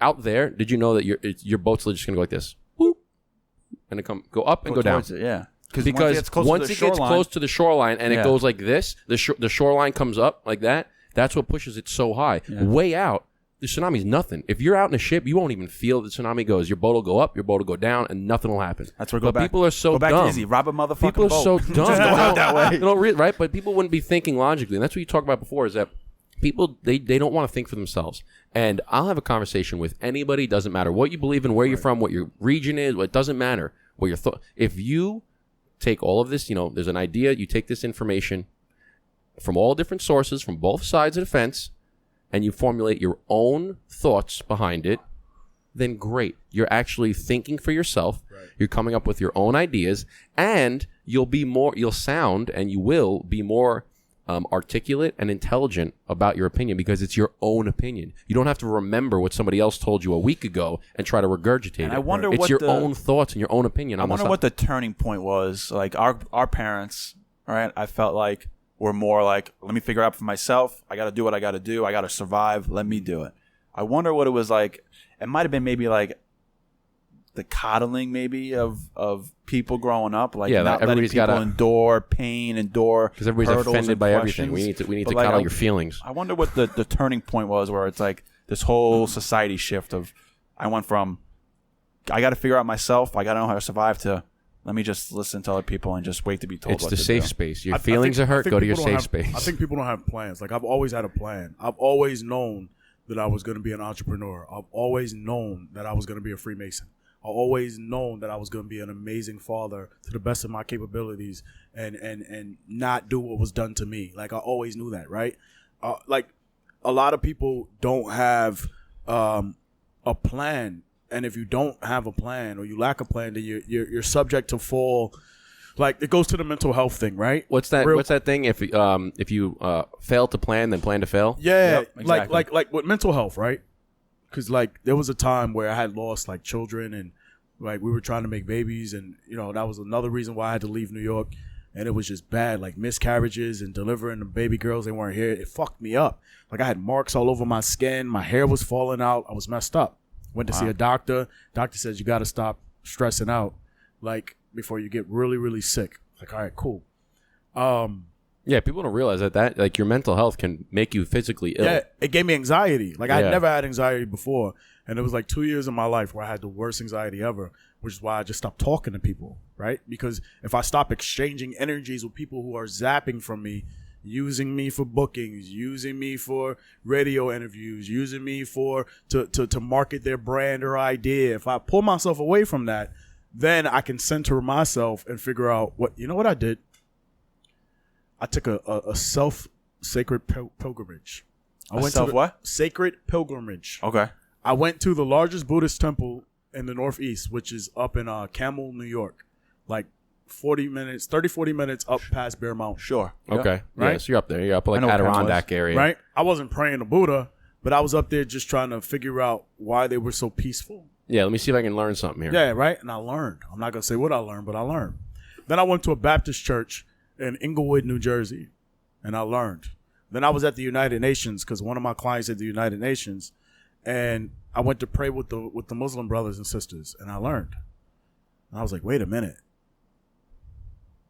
S3: Out there, did you know that your boat's just going to go like this? Boop. And it go up and go down.
S2: Yeah.
S3: Because once it gets close to the shoreline and it goes like this, the shoreline comes up like that. That's what pushes it so high. Yeah. Way out, the tsunami's nothing. If you're out in a ship, you won't even feel the tsunami goes. Your boat will go up, your boat will go down, and nothing will happen.
S2: That's where
S3: people are so
S2: go back
S3: dumb.
S2: To Izzy. Rob a motherfucking
S3: people
S2: boat.
S3: Are so dumb.
S2: Just go out that way.
S3: Right? But people wouldn't be thinking logically, and that's what you talked about before. Is that people they don't want to think for themselves. And I'll have a conversation with anybody. Doesn't matter what you believe in, where you're from, what your region is. It doesn't matter. What your thought. If you take all of this, there's an idea. You take this information from all different sources, from both sides of the fence, and you formulate your own thoughts behind it, then great. You're actually thinking for yourself. Right. You're coming up with your own ideas, and you'll sound and you will be more articulate and intelligent about your opinion because it's your own opinion. You don't have to remember what somebody else told you a week ago and try to regurgitate it.
S2: I wonder
S3: it's your own thoughts and your own opinion.
S2: I wonder what the turning point was. Like our parents, right? I felt like were more like, let me figure out for myself. I got to do what I got to do. I got to survive. Let me do it. I wonder what it was like. It might have been maybe like the coddling maybe of people growing up, like
S3: Yeah,
S2: not letting
S3: everybody's
S2: people
S3: gotta-
S2: endure pain, endure
S3: Because everybody's
S2: hurdles
S3: offended
S2: and
S3: by
S2: questions.
S3: everything. We need to
S2: But, like,
S3: coddle your feelings.
S2: I wonder what the turning point was, where it's like this whole society shift of I went from I got to figure out myself, I got to know how to survive, to let me just listen to other people and just wait to be told.
S3: It's
S2: what
S3: the
S2: to
S3: safe
S2: do.
S3: space. Your
S1: I
S3: feelings
S1: think-
S3: are
S1: I
S3: hurt.
S1: think
S3: Go to your
S1: people don't
S3: safe
S1: have-
S3: space.
S1: I think people don't have plans. Like I've always had a plan. I've always known that I was going to be an entrepreneur. I've always known that I was going to be a Freemason. I always known that I was going to be an amazing father to the best of my capabilities, and not do what was done to me. Like I always knew that, right? Like a lot of people don't have a plan, and if you don't have a plan or you lack a plan, then you're subject to fall. Like it goes to the mental health thing, right?
S3: What's that thing? If you fail to plan, then plan to fail.
S1: Yeah,
S2: Yep, exactly.
S1: like with mental health, right? Because like there was a time where I had lost like children, and like we were trying to make babies, and that was another reason why I had to leave New York, and it was just bad, like miscarriages and delivering the baby girls. They weren't here. It fucked me up. Like I had marks all over my skin. My hair was falling out. I was messed up. Went to see a doctor. Doctor says you got to stop stressing out, like before you get really, really sick. Like, all right, cool.
S3: Yeah, people don't realize that like your mental health can make you physically ill.
S1: Yeah, it gave me anxiety. Like I had
S3: Yeah.
S1: never had anxiety before, and it was like 2 years of my life where I had the worst anxiety ever, which is why I just stopped talking to people, right? Because if I stop exchanging energies with people who are zapping from me, using me for bookings, using me for radio interviews, using me for to market their brand or idea, if I pull myself away from that, then I can center myself and figure out what I did. I took a sacred pilgrimage. I went to
S2: what?
S1: Sacred pilgrimage.
S2: Okay.
S1: I went to the largest Buddhist temple in the Northeast, which is up in Camel, New York, like 40 minutes up past Bear Mountain.
S2: Sure.
S3: Okay.
S1: Right?
S3: Yeah, so you're up there. You're up like
S2: know what Camel
S3: Adirondack area.
S1: Right? I wasn't praying to Buddha, but I was up there just trying to figure out why they were so peaceful.
S3: Yeah. Let me see if I can learn something here.
S1: Yeah, right? And I learned. I'm not going to say what I learned, but I learned. Then I went to a Baptist church in Inglewood, New Jersey, and I learned. Then I was at the United Nations because one of my clients at the United Nations, and I went to pray with the Muslim brothers and sisters, and I learned. And I was like, wait a minute.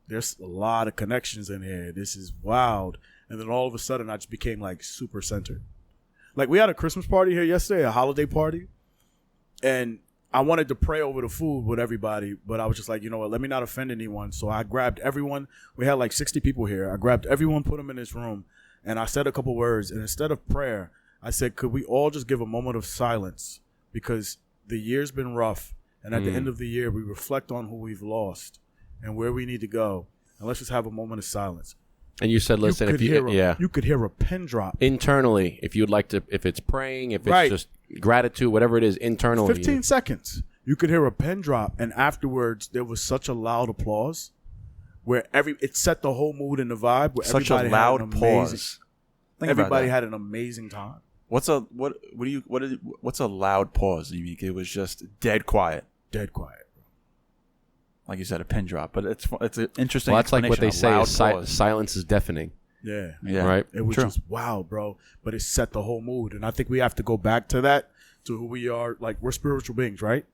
S1: There's a lot of connections in here. This is wild. And then all of a sudden, I just became like super centered. Like we had a Christmas party here yesterday, a holiday party, and I wanted to pray over the food with everybody, but I was just like, you know what, let me not offend anyone. So I grabbed everyone. We had like 60 people here. I grabbed everyone, put them in this room, and I said a couple words. And instead of prayer, I said, could we all just give a moment of silence? Because the year's been rough. And at the end of the year, we reflect on who we've lost and where we need to go. And let's just have a moment of silence.
S3: And you said, listen,
S1: you
S3: if
S1: could
S3: you
S1: you could hear a pin drop.
S3: internally, if you'd like to, if it's praying, if it's
S1: Right.
S3: just gratitude, whatever it is, internally.
S1: 15 seconds. You could hear a pen drop, and afterwards there was such a loud applause where it set the whole mood and the vibe. Where
S2: Such a
S1: everybody
S2: loud
S1: had an amazing,
S2: pause. Think about
S1: Everybody
S2: that.
S1: had an amazing time.
S2: What's a loud pause? You mean it was just dead quiet,
S1: Dead quiet.
S2: like you said, a pin drop. But it's an interesting.
S3: Well, that's like what they say
S2: Loud
S3: is
S2: pause.
S3: silence is deafening.
S1: Yeah.
S2: Yeah.
S3: Right?
S1: It was
S2: True.
S1: just wow, bro. But it set the whole mood. And I think we have to go back to that, to who we are. Like, we're spiritual beings, right?